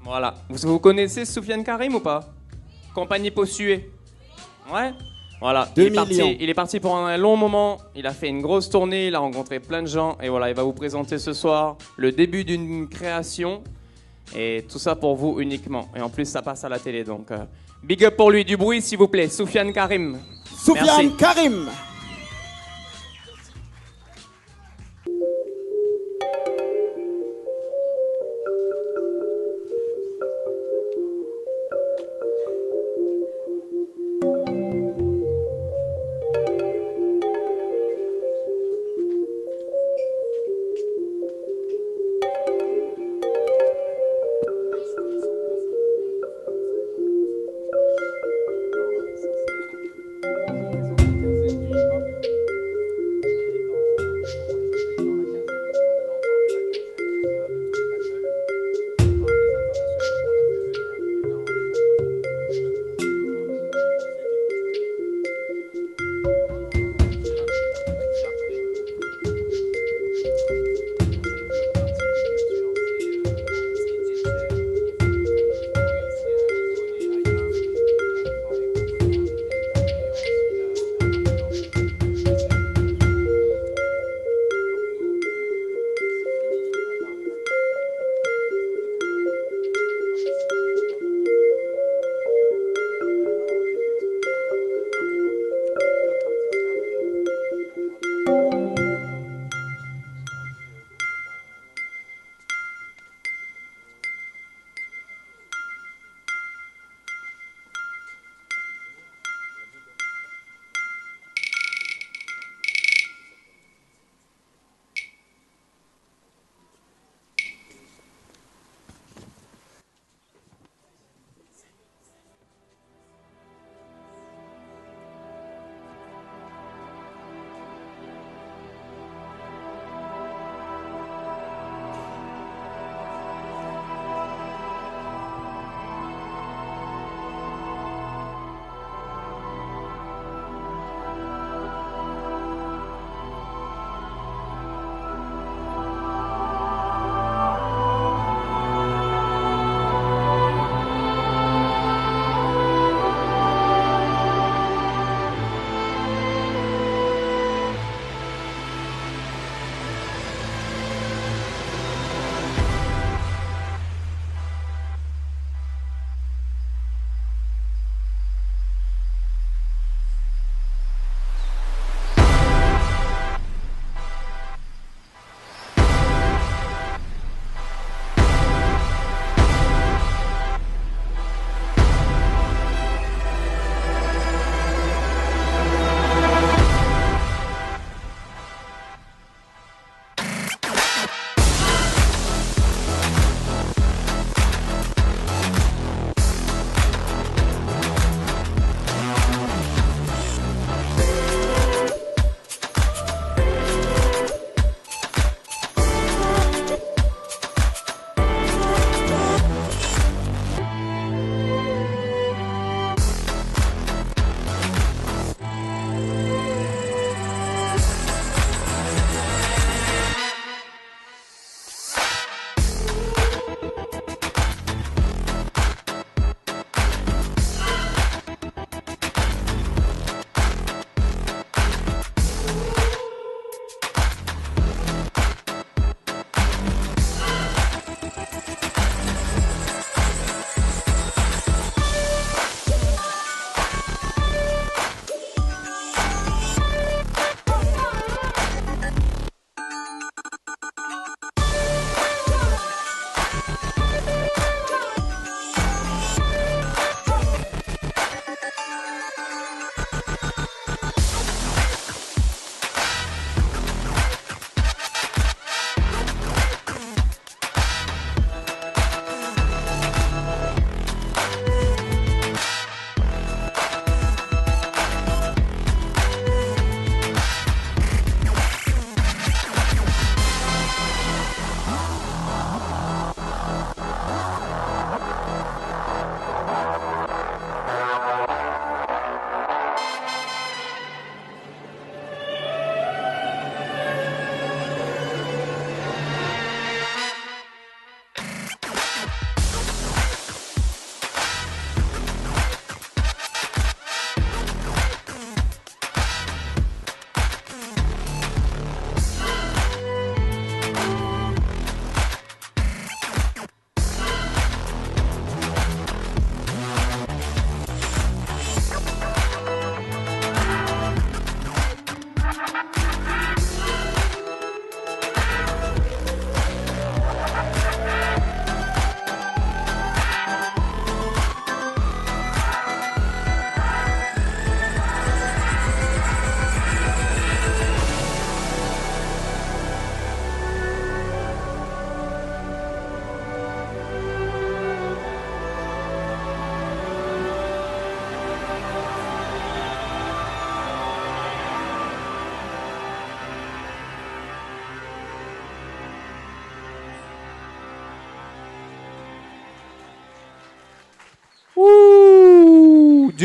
Voilà. Vous connaissez Soufiane Karim ou pas? Compagnie Possuée. Ouais. Voilà. 2 Il est parti pour un long moment. Il a fait une grosse tournée. Il a rencontré plein de gens. Et voilà, il va vous présenter ce soir le début d'une création. Et tout ça pour vous uniquement. Et en plus, ça passe à la télé. Donc, big up pour lui. Du bruit, s'il vous plaît. Soufiane Karim. Soufiane Merci. Karim.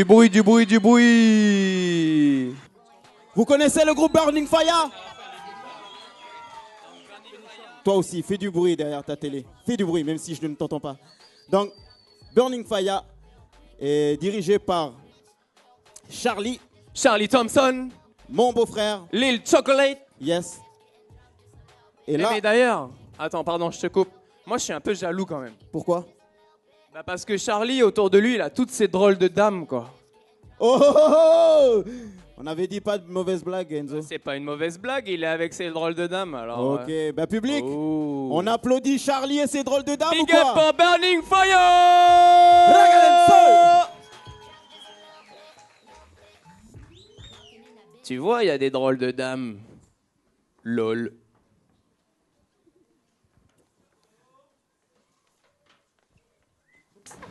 Du bruit, du bruit, du bruit. Vous connaissez le groupe Burning Fire? Toi aussi, fais du bruit derrière ta télé. Fais du bruit, même si je ne t'entends pas. Donc, Burning Fire est dirigé par Charlie Thompson, mon beau-frère, Lil Chocolate. Yes. Et Eh, là, mais d'ailleurs, attends, pardon, je te coupe. Moi, je suis un peu jaloux quand même. pourquoi? Bah parce que Charlie, autour de lui, il a toutes ces drôles de dames, quoi. Oh, oh, oh, oh. On avait dit pas de mauvaise blague, Enzo. C'est pas une mauvaise blague, il est avec ses drôles de dames, alors... Ok, bah public, on applaudit Charlie et ses drôles de dames ou Big up quoi? for Burning Fire! Tu vois, il y a des drôles de dames. Lol.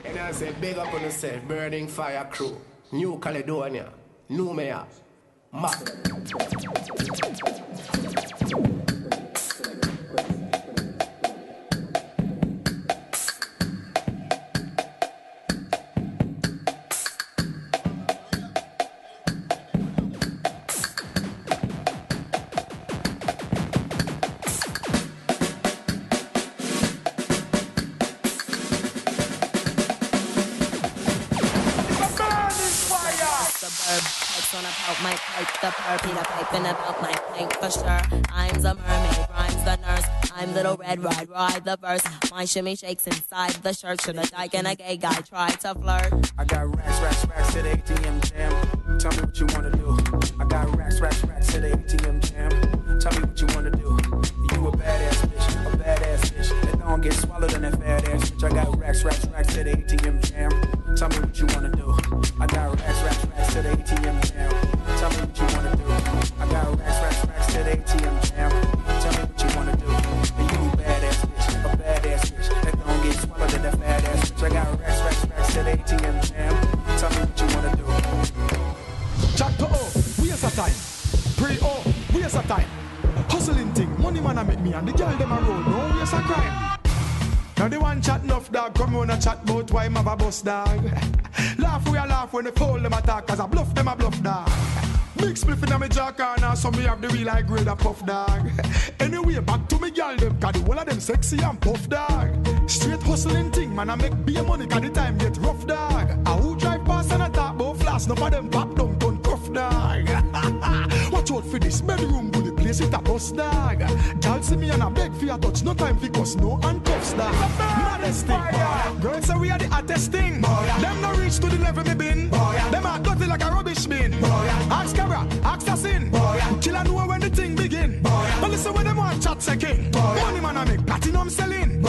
And I say, big up on yourself, Burning Fire Crew, New Caledonia, Numea, Mac. My pipe, the purple, the piping about my pint for sure. I'm the mermaid, rhymes the nurse. I'm little red, ride the verse. My shimmy shakes inside the shirt. Should a dyke and a gay guy try to flirt? I got racks to the ATM jam. Tell me what you wanna do. I got racks to the ATM jam. Tell me what you wanna do. You a badass bitch. That don't get swallowed in that fat ass bitch. I got racks to the ATM jam. Tell me what you wanna do. I got racks to the ATM jam. Tell me what you wanna do. I got racks to the ATM jam. Tell me what you wanna do. You a badass bitch. That don't get swallowed in that fat ass bitch. I got racks to the ATM jam. Tell me what you wanna do. Chapter O, waste of time. Pre-O, waste of time. Hustling thing, money man a make me and the girl them a roll, no waste of crime. Now the one chat enough dog, come on and chat about why I'm a boss dog. Laugh we a laugh when they fool them attack, cause I bluff them a bluff dog. Big spliff in my jaw corner, so me have the real high grade of puff dog. Anyway, back to me girl them, cause the whole of them sexy and puff dog. Straight hustling thing, man I make beer money, cause the time get rough dog. I who drive past and I talk about flash, none of them pop down, turn tough dog. Watch out for this bedroom, bully place it a bust dog. Girl see me and I beg for a touch, no time for cuss, no handcuffs dog. Maddest thing, girls say we are the hottest thing. Them no reach to the level me been. Them are dirty like a rubbish bin. Ask Cabra, ask Assassin. Killer know when the thing begin. But listen when them want chat second. Money man I make platinum selling.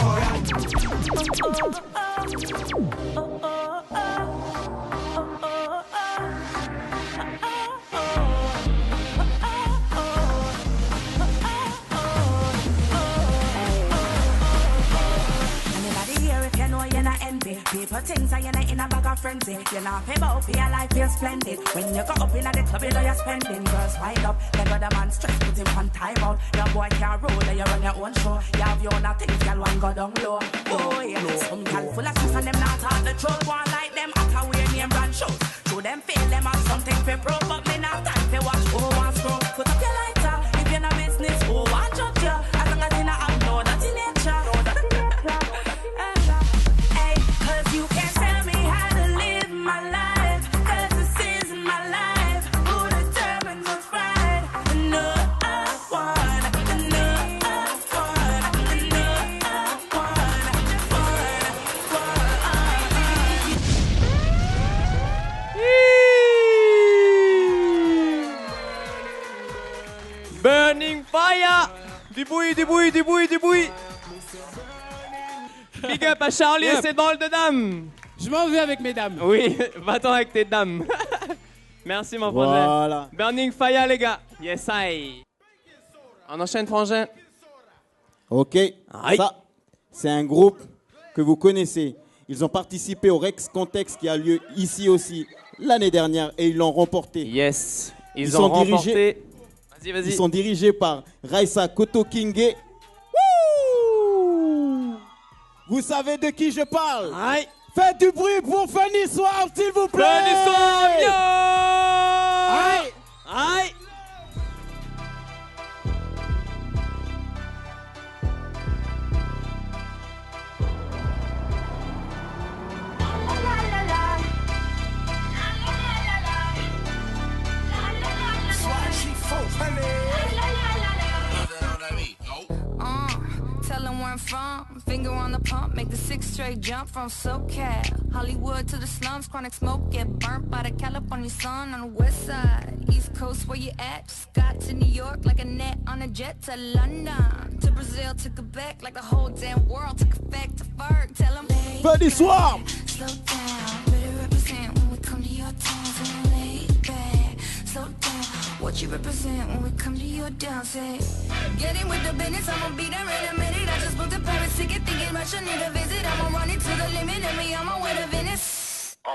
People things are you in a bag of frenzy. You're not pay about for your life, you're splendid. When you go up in the club, you know you're spending. Girls wind up, they got the man stress, put him on time out. Your boy can't roll, you run your own show. You have your own things, girl, one go down low. Oh yeah, some girl full of stress and them not hard the troll. One like them, I can wear name brand shows. Show them feel them have something for pro, but me not time to watch. Oh, one scroll, put up your lighter. If you're not business, oh, one judge you. As long as you not have no dirty nature. You can't tell me how to live my life, 'cause this is my life. Who determines what's right? No, I want. No, I want. No, I want. Burning Fire. Du bruit, du bruit, du bruit, du bruit. Big up à Charlie et ses drôles de dames. Je m'en vais avec mes dames. Oui, va-t'en avec tes dames. Merci mon frangin. Voilà. Burning Fire les gars. Yes I. On enchaîne frangin. Ok, ça, c'est un groupe que vous connaissez. Ils ont participé au Rex Context qui a lieu ici aussi l'année dernière et ils l'ont remporté. Yes, ils ont remporté. Vas-y. Ils sont dirigés par Raissa Koto-Kingé. Vous savez de qui je parle? Faites du bruit pour Funny Swarm, s'il vous plaît. Funny Swarm, yo. Aïe. Aïe. Tell them where I'm from. Finger on the pump, make the 6 straight jump from SoCal. Hollywood to the slums, chronic smoke, get burnt by the California sun on the west side. East Coast, where you at? Just got to New York like a net on a jet to London. To Brazil, to Quebec, like the whole damn world took effect to Ferg. Tell them, Funny Swarm. slow down, better represent when we come to your towns and lay back. Slow down, what you represent when we come to your dance. Get in with the business, I'ma be there in a minute. I just booked a Paris ticket, thinking Russia need a visit. I'ma run it to the limit, and me on my way to Venice. So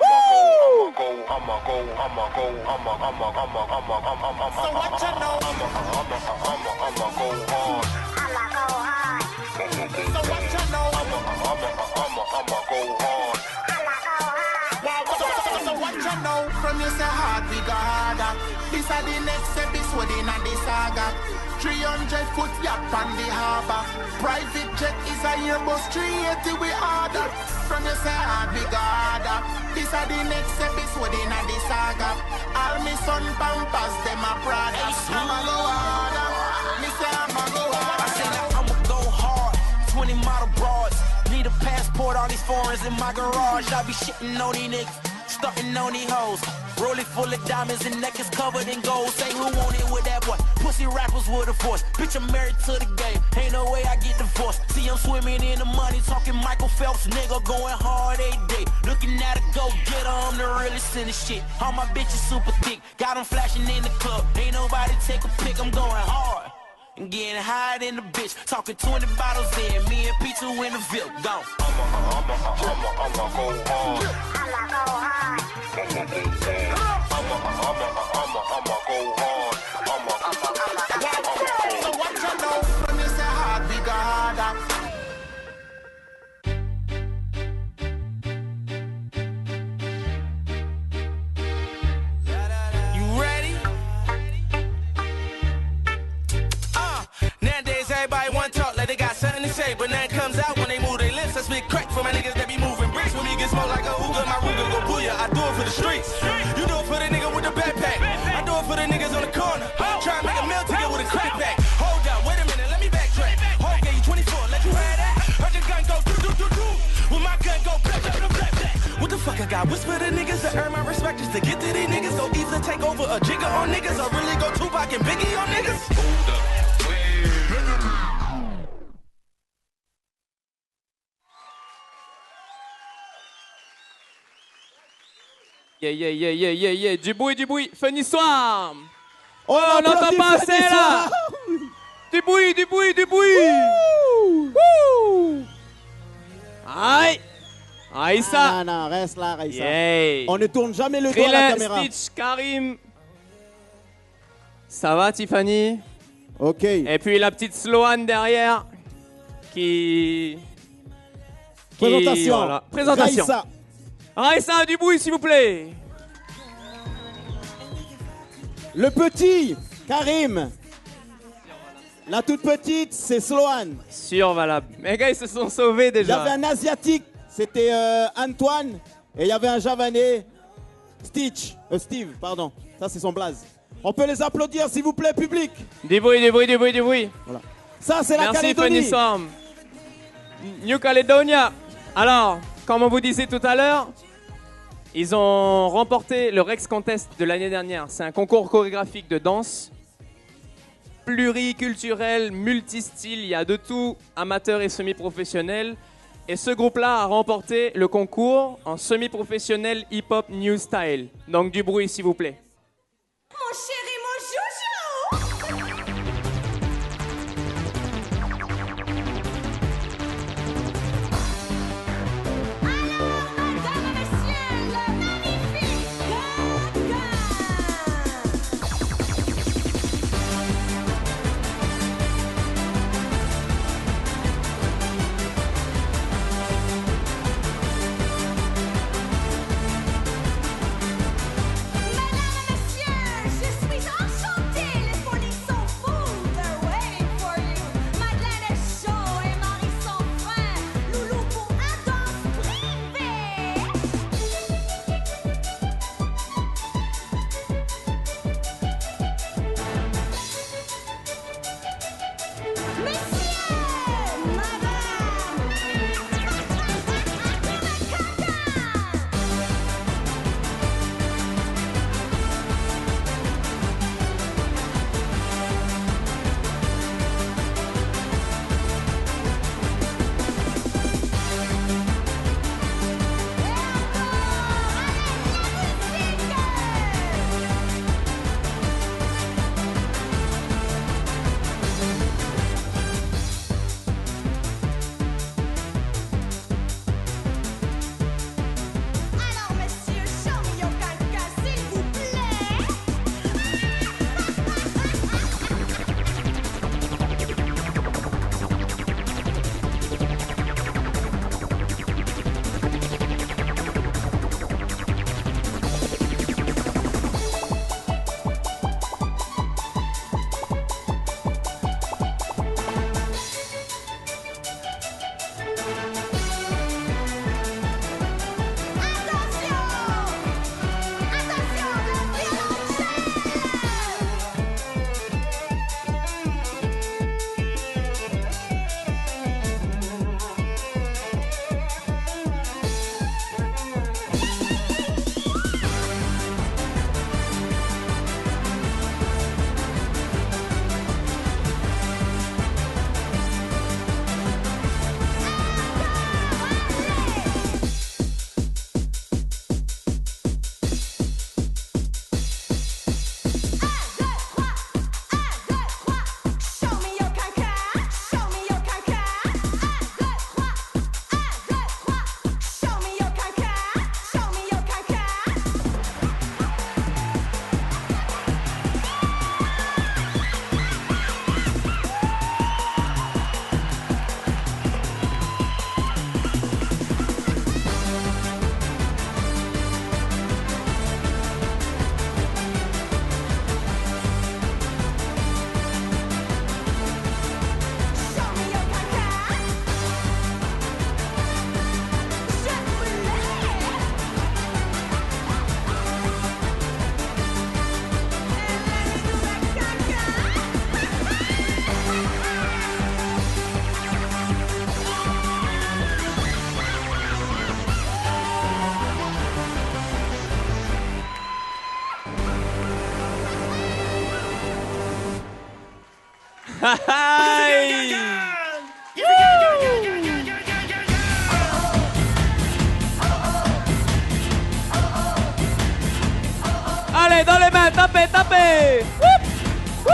what you know? From you say hard, we go harder. This are the next episode in the saga. 300 foot yacht on the harbor. Private jet is a Airbus 380 we order. From you say hard, we go harder. This are the next episode in the saga. All me son pampas, them a Prada. I'ma go harder. Me say I'ma go harder. I say that I'ma go hard. 20 model broads. Need a passport, all these foreigns in my garage. I be shitting on these niggas, stunting on these hoes. Rolling full of diamonds and necklace covered in gold. Say who want it with that boy? Pussy rappers with a force. Bitch, I'm married to the game. Ain't no way I get divorced. See, I'm swimming in the money, talking Michael Phelps, nigga, going hard every day. Looking at a go-getter, I'm the realest in the shit. All my bitches super thick, got them flashing in the club. Ain't nobody take a pic, I'm going hard. And getting high in the bitch, talking 20 bottles in, me and P2 in the Ville, gone. I'ma go hard. I'ma go hard. So what you know? From you say hard, we go harder. You ready? Nowadays everybody want to talk like they got something to say, but nothing comes out when they move their lips. I spit crack for my niggas that be moving bricks. When me get smoke like a hookah, my Ruger go booyah. I do it for the streets. You do it for the nigga with the backpack. I do it for the niggas on the corner. Try and make a meal ticket with a crack pack. Hold up, wait a minute, let me backtrack. Hold, gave you 24, let you have that. Heard your gun go do. When my gun go blah. What the fuck I got? Whisper to niggas to earn my respect just to get to these niggas. Go either take over a jigger on niggas or really go Tupac and Biggie on niggas. Hold up. Yeah. Du bruit. Funny Swarm. On n'entend pas assez là. Du bruit. Wouh. Aïe. Aïssa. Non, reste là, Raïssa. Yeah. On ne tourne jamais le dos à la caméra. Stitch, Karim. Ça va, Tiffany? Ok. Et puis la petite Sloane derrière qui... Présentation. Voilà. Présentation. Raïssa, du bruit, s'il vous plaît. Le petit, Karim. La toute petite, c'est Sloane. Survalable. Mes gars, ils se sont sauvés Il y déjà. avait un Asiatique, c'était Antoine. Et il y avait un Javanais, Steve, pardon. Ça, c'est son blaze. On peut les applaudir, s'il vous plaît, public. Du bruit. Voilà. Ça, c'est la Calédonie. Merci, Funny Swarm. New Caledonia. Alors, comme on vous disait tout à l'heure, ils ont remporté le Rex Contest de l'année dernière. C'est un concours chorégraphique de danse, pluriculturel, multistyle, il y a de tout, amateur et semi-professionnel. Et ce groupe-là a remporté le concours en semi-professionnel hip-hop new style. Donc du bruit, s'il vous plaît. Mon chéri, mon joujou. Allez, dans les mains, tapez, tapez. Whoop, whoop.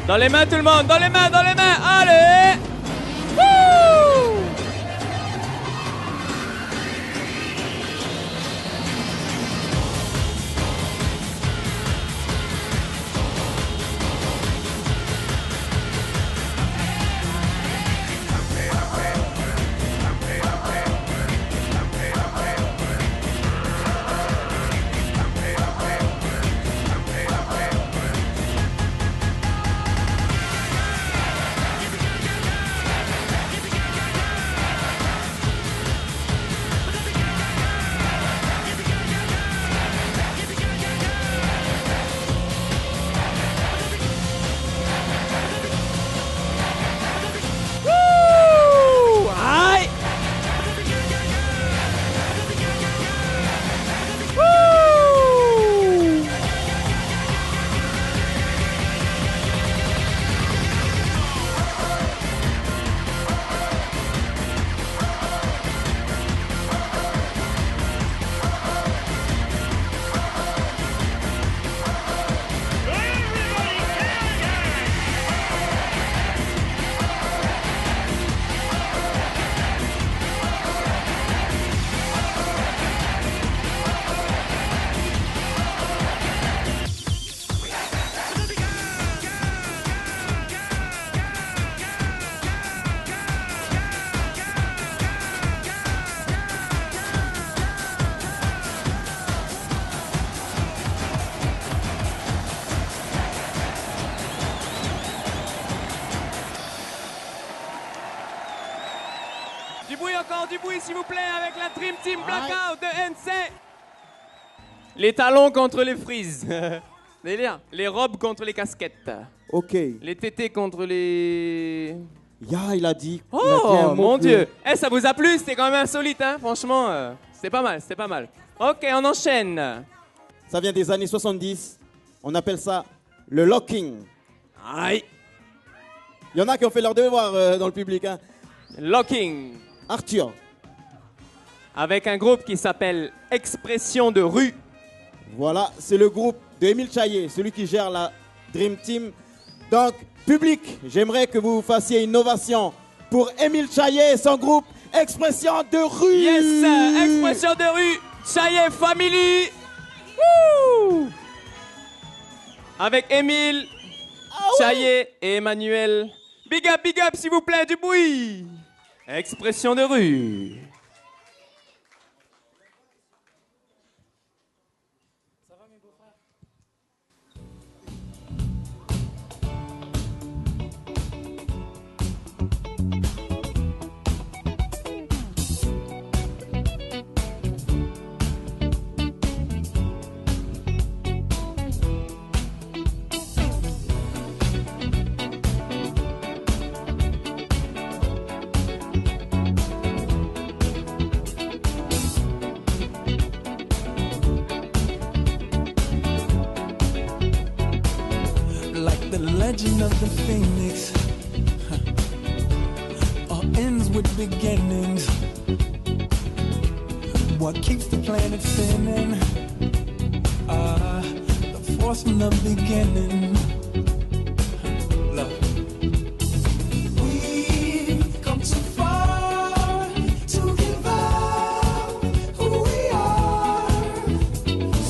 Dans les mains tout le monde, dans les mains, allez! Wouh! Du bruit s'il vous plaît avec la Dream Team Blackout de NC. Les talons contre les frises. Délire. Les robes contre les casquettes. Ok. Les tétés contre les... Il a dit. Oh mon Dieu. Ça vous a plu? C'était quand même insolite, hein. Franchement, c'était pas mal, c'était pas mal. Ok, on enchaîne. Ça vient des années 70. On appelle ça le locking. Aïe. Il y en a qui ont fait leur devoir dans le public, hein. Locking. Arthur. Avec un groupe qui s'appelle Expression de rue. Voilà, c'est le groupe de Émile Chaillet, celui qui gère la Dream Team. Donc, public, j'aimerais que vous fassiez une ovation pour Émile Chaillet et son groupe Expression de rue. Yes, Expression de rue, Chaillet Family. Woo! Avec Émile, Chaillet et Emmanuel. Big up, s'il vous plaît, du bruit. Expression de rue. origin of the phoenix all ends with beginnings. What keeps the planet spinning? The force from the beginning. Love. We've come too far to give up who we are.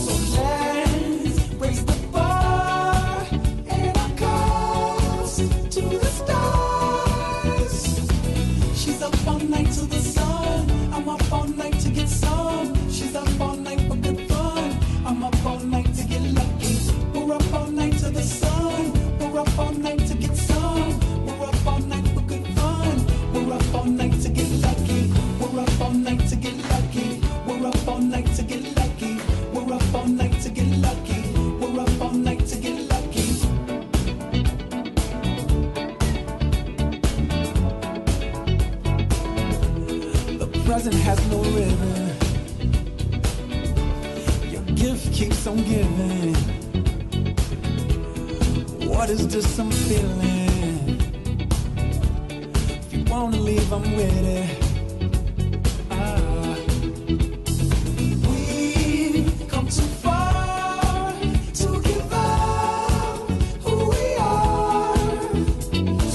So let's raise the bar and our cause to the stars. She's up all night to the sun. I'm up all night to get some. She's up all night for good fun. I'm up all night to get lucky. We're up all night to the sun. We're up all night to get some. We're up all night for good fun. We're up all night to get lucky. We're up all night to get lucky. We're up all night to get lucky. We're up all night to get lucky. We're up all night to get lucky. The present has no ribbon. Your gift keeps on giving. What is this I'm feeling? If you wanna leave, I'm with it. We've come too far to give up who we are.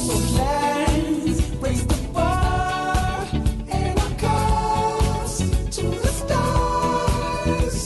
So let's raise the bar and our cause to the stars.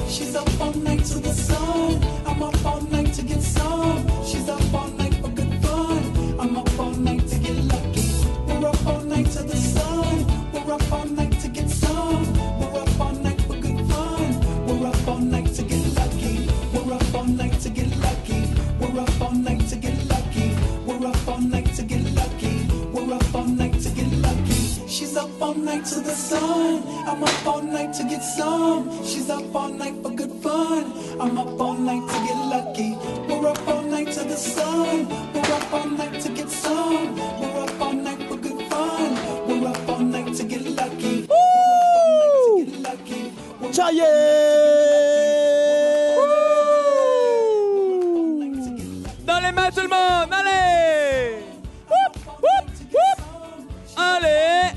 She's up all night to the sun. I'm up all night to get some. She's up all night for good fun. I'm up all night to get lucky. We're up all night to the sun. We're up all night to get some. We're up all night for good fun. We're up all night to get lucky. We're up all night to get lucky. We're up all night to get lucky. We're up all night to get lucky. We're up all night to get lucky. She's up all night to the sun. I'm up all night to get some. She's up all night for good fun. I'm up all night to get lucky. We're up all night to the sun. We're up all night to get some. We're up all night for good fun. We're up all night to get lucky. Dans les mains tout le monde, allez! Whoop, whoop, whoop. Allez!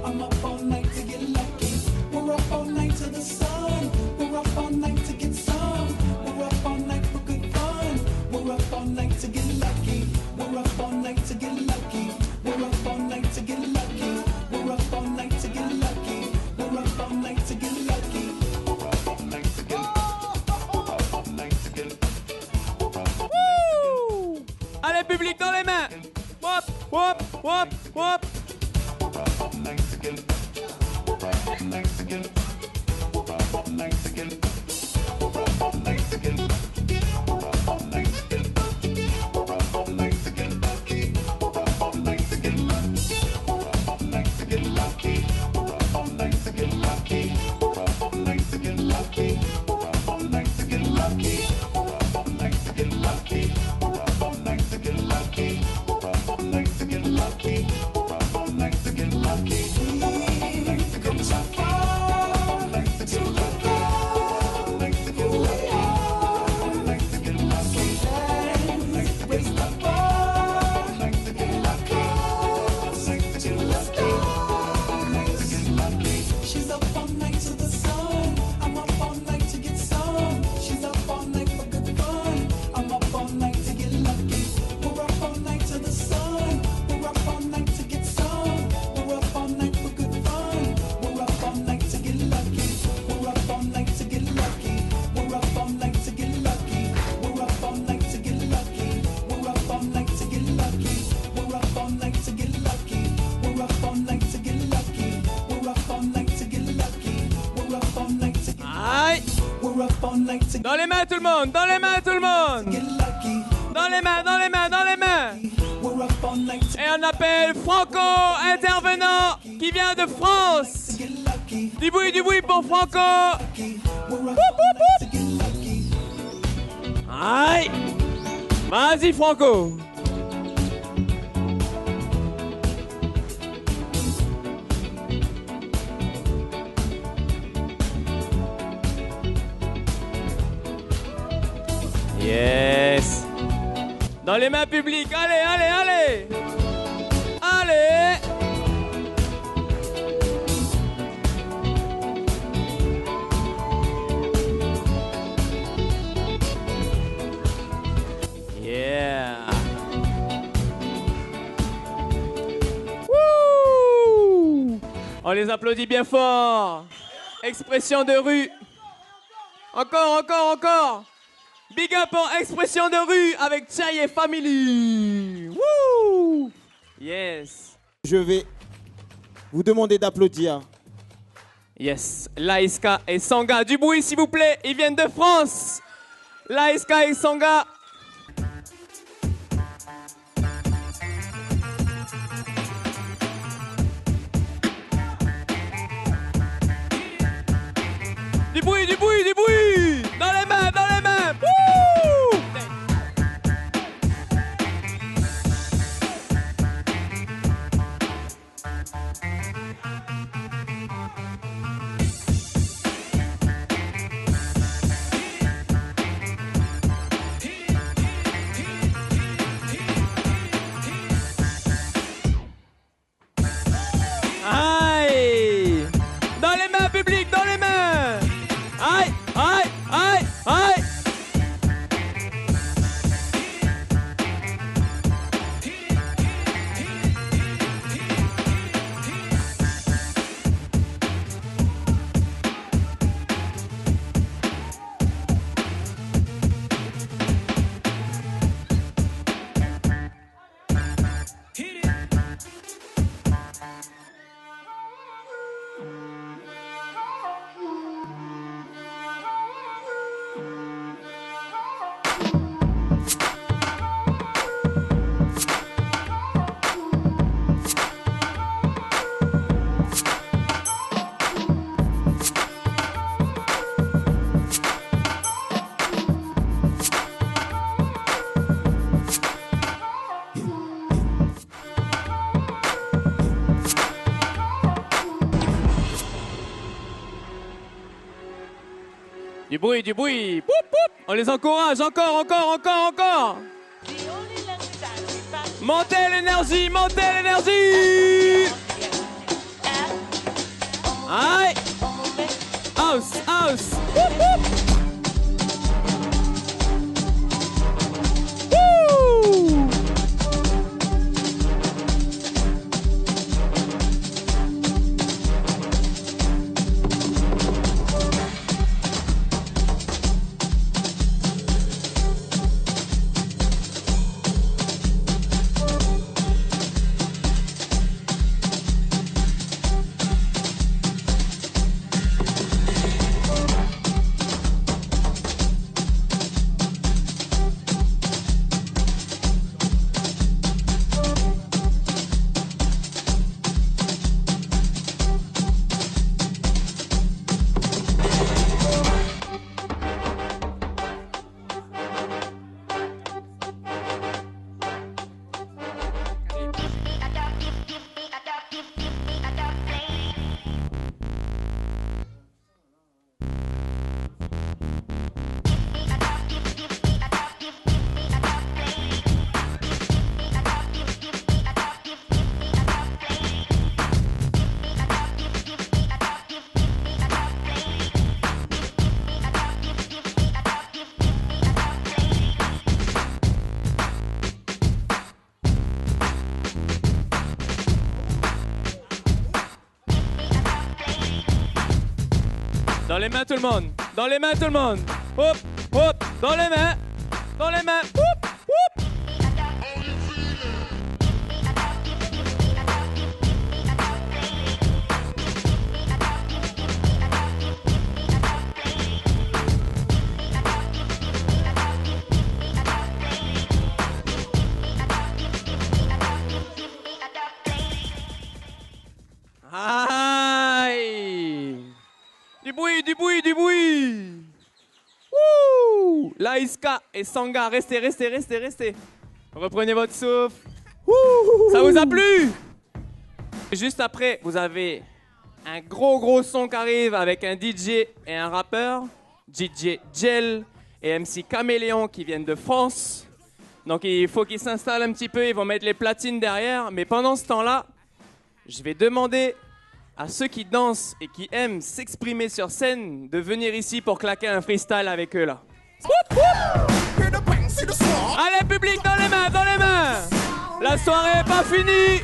I'm up all night to get lucky. We're up all night to the sun. We're up all night to get some. We're up all night for good fun. We're up all night to get lucky. We're up all night to get lucky. We're up all night to get lucky. We're up all night to get lucky. We're up all night to get lucky. Wouh! Allez, public dans les mains! Wop, wop, wop, wop! She's up all night to the sun. I'm up all night to get some. She's up all night for good fun. I'm up all night to get lucky. We're up all night to the sun. We're up all night to get some. We're up all night for good fun. We're up all night to get lucky. We're up all night to get lucky. We're up all night to get lucky. We're up all night to get lucky. We're up all night to get lucky. We're up all night to get lucky. We're up all night to get lucky. We're up all night to get lucky. We're up all night to get Aïe! We're up all night to Dans les mains tout le monde, dans les mains tout le monde! get lucky. Dans les mains, dans les mains, dans les mains! We're up all night to Et on appelle Franco, intervenant, qui vient de France! Du bruit pour Franco! We're up Whoop, whoop, whoop. Aïe! Vas-y Franco! Yes! Dans les mains publiques, allez, allez, allez. Allez. Yeah. Wouh. On les applaudit bien fort. Expression de rue. Encore, encore, encore. Big up en expression de rue avec Tchaye Family. Wouh. Yes. Je vais vous demander d'applaudir. Yes. Laïska et Sanga. Du bruit, s'il vous plaît. Ils viennent de France. Laïska et Sanga. Du bruit, du bruit, du bruit. Dans les mains, dans les mains. Wouh. Aïe. Dans les mains, public, dans les mains. Aïe, aïe, aïe, aïe. Du bruit, du bruit. Poup, poup. On les encourage. Encore, encore, encore, encore. Montez l'énergie, montez l'énergie. Aïe. House, house. Poup, poup. Wouh. Dans les mains tout le monde. Dans les mains tout le monde. Hop, hop. Dans les mains. Dans les mains. Hop, hop. Aïe. Du bruit, du bruit, du bruit. Wouh. Laïska et Sanga, restez, restez, restez, restez. Reprenez votre souffle. Wouh. Ça vous a plu? Juste après, vous avez un gros son qui arrive avec un DJ et un rappeur. DJ Gel et MC Caméléon qui viennent de France. Donc il faut qu'ils s'installent un petit peu, ils vont mettre les platines derrière. Mais pendant ce temps-là, je vais demander à ceux qui dansent et qui aiment s'exprimer sur scène de venir ici pour claquer un freestyle avec eux là. Allez public, dans les mains, dans les mains. La soirée est pas finie.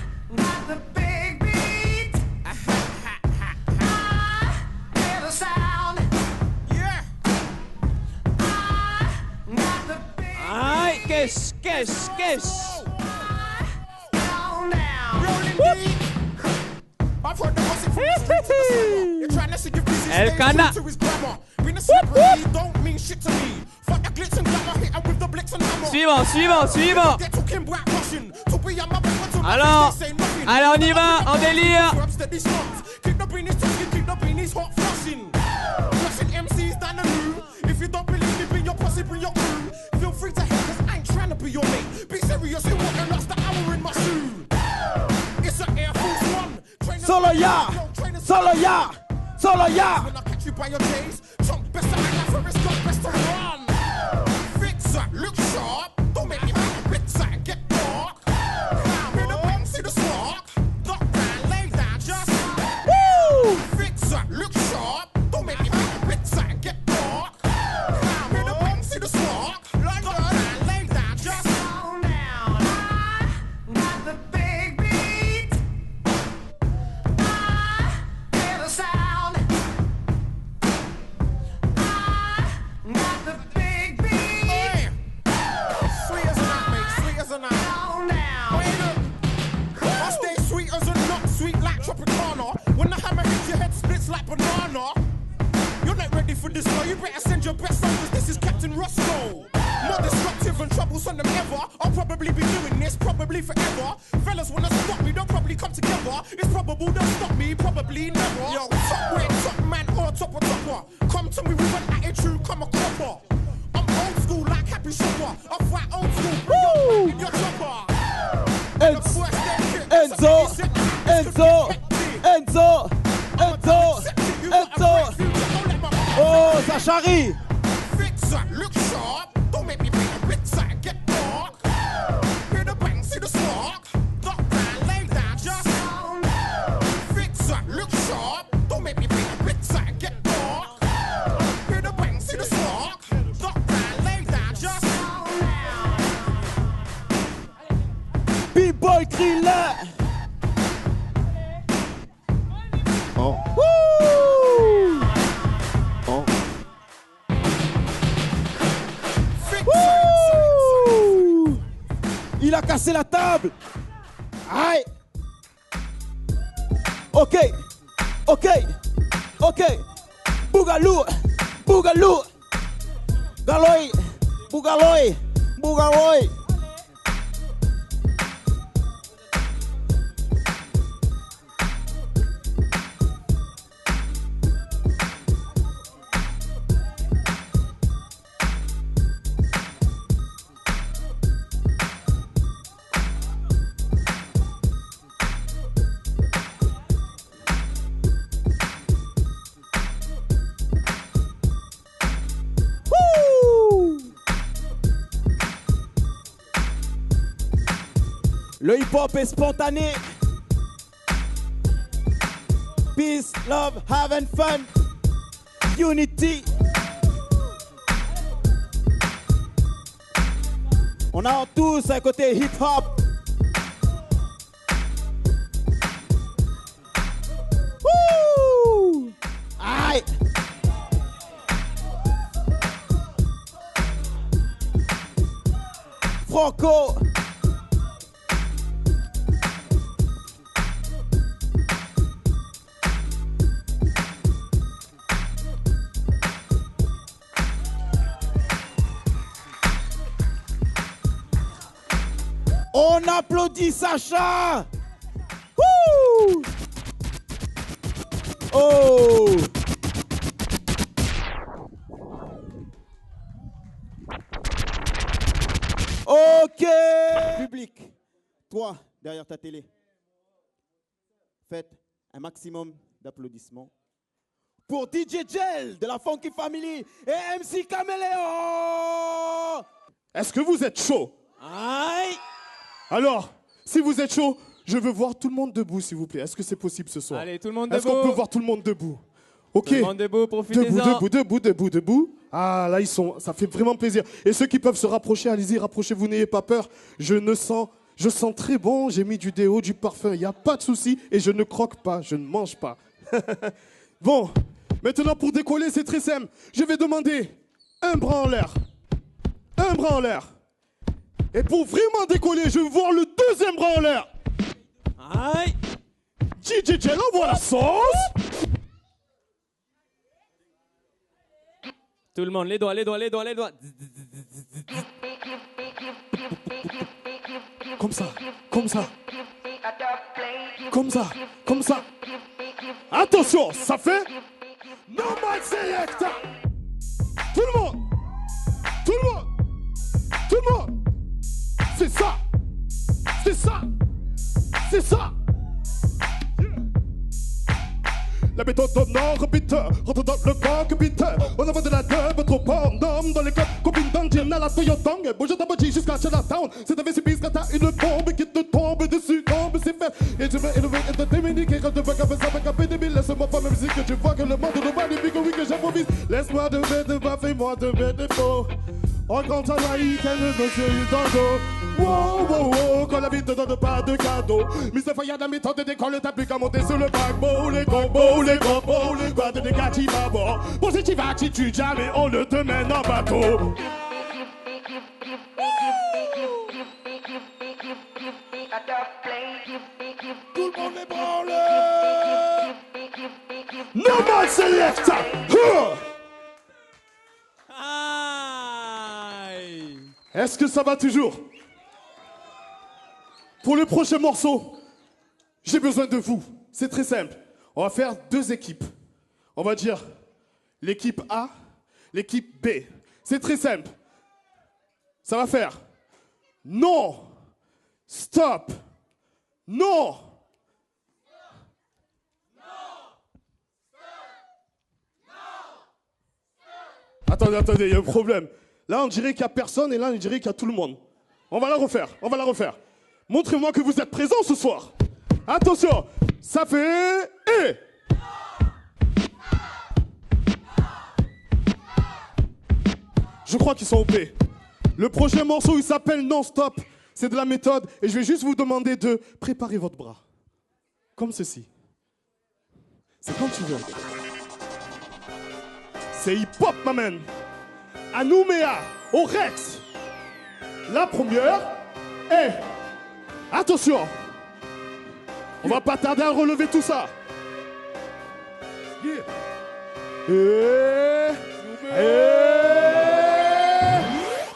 Aïe, qu'est-ce. El Cana. Suivant. Alors, allez, on y va, en délire. Solo ya. Look sharp, don't make me make a big side get dark. In the bank, see the spark. Duck down, lay down, just woo. Fix up, look sharp, don't make me make a big side get dark. In the bank, see the spark. Duck down, lay down, just calm down. I got the big beat. I hear the sound. I got the big beat. Sweet as a nut, mate, sweet as a nut. Wait up. I stay sweet as a nut, sweet like Tropicana. When the hammer hits your head, splits like banana. You're not ready for this, so you better send your best on, 'cause this is Captain Roscoe. More disruptive and troublesome than ever. I'll probably be doing this, probably forever. Fellas wanna stop me, they'll probably come together. It's probable they'll stop me, probably never. Yo, top way, top man or topper. Come to me with an attitude, come a copper. I'm old school like Happy Shopper. I fight old school, bring your back in your chopper. Enzo. Oh, ça charrie. Fix up, look sharp. Don't make me make a big side get dark. Hear the bang, see the spark. Duck down, lay down, just fix up, look sharp. Don't make me make a big side get dark. Hear the bang, see the spark. Duck down, lay down, just B-boy thriller. Oh. Woo! Oh. Woo! Il a cassé la table. Aïe. Ok. Bougalou. Bougaloi. Le hip-hop est spontané. Peace, love, having fun. Unity. On a tous un côté hip-hop. Wouh! Aïe! Franco. On applaudit Sacha. Wouh! Oh! Ok! Public, toi, derrière ta télé, faites un maximum d'applaudissements pour DJ Gel de la Funky Family et MC Caméléon! Est-ce que vous êtes chaud? Aïe. Alors, si vous êtes chaud, je veux voir tout le monde debout, s'il vous plaît. Est-ce que c'est possible ce soir? Allez, tout le monde Est-ce debout. qu'on peut voir tout le monde debout? Ok. Tout le monde debout, profitez-en. Debout. Ah, là, ça fait vraiment plaisir. Et ceux qui peuvent se rapprocher, allez-y, rapprochez-vous, n'ayez pas peur. Je sens très bon, j'ai mis du déo, du parfum, il n'y a pas de souci. Et je ne croque pas, je ne mange pas. Bon, maintenant pour décoller, c'est très simple. Je vais demander un bras en l'air. Un bras en l'air. Et pour vraiment décoller, je veux voir le deuxième bras en l'air. Aïe. DJ Jello, envoie la sauce. Tout le monde, les doigts. Comme ça. Attention, ça fait normal selecta. Tout le monde. C'est ça. La méthode d'honneur, bitter, rentre dans le coq, bitter. On envoie de la dub, trop hors norme dans les codes. Copine d'Andienne à la Toyotang, bouge ta body jusqu'à Chinatown. C'est un VCB quand t'as une bombe qui te tombe dessus, tombe, c'est fait. Et je veux élever et te démuniquer quand tu vas capter ça, avec un PDB. Laisse-moi pas même si que tu vois que le monde ne va pas depuis que oui que j'improvise. Laisse-moi de bête, fais-moi de bête des faux. On compte à la hit, elle me suit dans le dos. Wow, quand la vie te donne pas de cadeau. Mr. Fire, la méthode d'école, t'as plus qu'à monter sur le paquebot. Les combos, les quads négatifs à bord. Positive attitude, jamais on ne te mène en bateau. Tout le monde est branlé. Normal selecta. Est-ce que ça va toujours? Pour le prochain morceau, j'ai besoin de vous. C'est très simple. On va faire deux équipes. On va dire l'équipe A, l'équipe B. C'est très simple. Ça va faire non, stop, non. Attendez, il y a un problème. Là, on dirait qu'il n'y a personne et là, on dirait qu'il y a tout le monde. On va la refaire. Montrez-moi que vous êtes présents ce soir. Attention, ça fait... Et... Je crois qu'ils sont OP. Le prochain morceau, il s'appelle Non-Stop. C'est de la méthode et je vais juste vous demander de préparer votre bras. Comme ceci. C'est comme tu veux. C'est hip-hop, ma man. À Nouméa, au Rex. La première est... Attention. On va pas tarder à relever tout ça.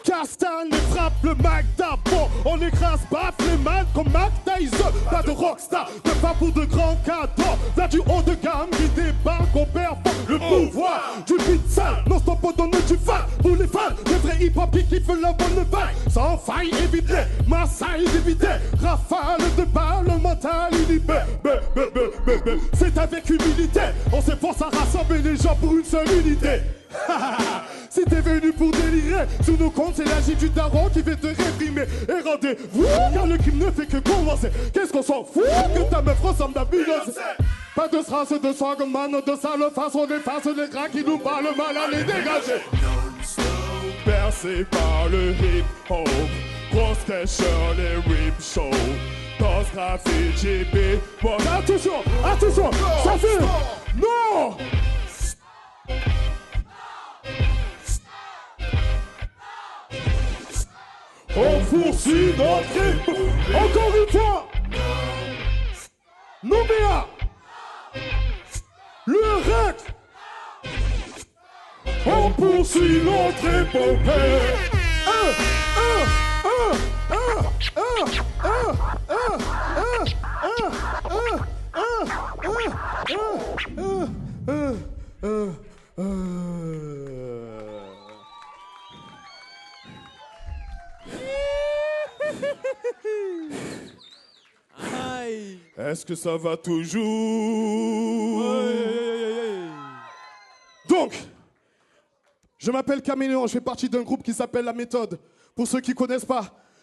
Castagne frappe le Mac d'abord. On écrase baf les man comme Mac Tyson. Pas de rockstar, pas pour de grands cadeaux. Là du haut de gamme qui débarque, on perd pas le pouvoir du beat sale. Non stop pour donner du fan pour les fans. Les vrais hip-hop qui kiffent la bonne vibe. Sans faille éviter, Marseille éviter. Rafale de balles, mental inhibé. C'est avec humilité, on s'efforce à rassembler les gens pour une seule unité. Si t'es venu pour délirer, sous nos comptes c'est l'agit du daron qui veut te réprimer. Et rendez-vous, car le crime ne fait que commencer. Qu'est-ce qu'on s'en fout que ta meuf ressemble à Beyoncé. Pas de strass, de swagman, de sale face, on efface les gras qui nous parlent mal à les dégager. Percé par le hip-hop, grosse question, les rip shows. Dans ce graffiti, bon, attention, ça fait non. On poursuit notre époque. Encore une fois. Nouméa. Le Rex. On poursuit notre épopée. Est-ce que ça va toujours? Donc, je m'appelle Caméléon, je fais partie d'un groupe qui s'appelle La Méthode. Pour ceux qui ne connaissent pas,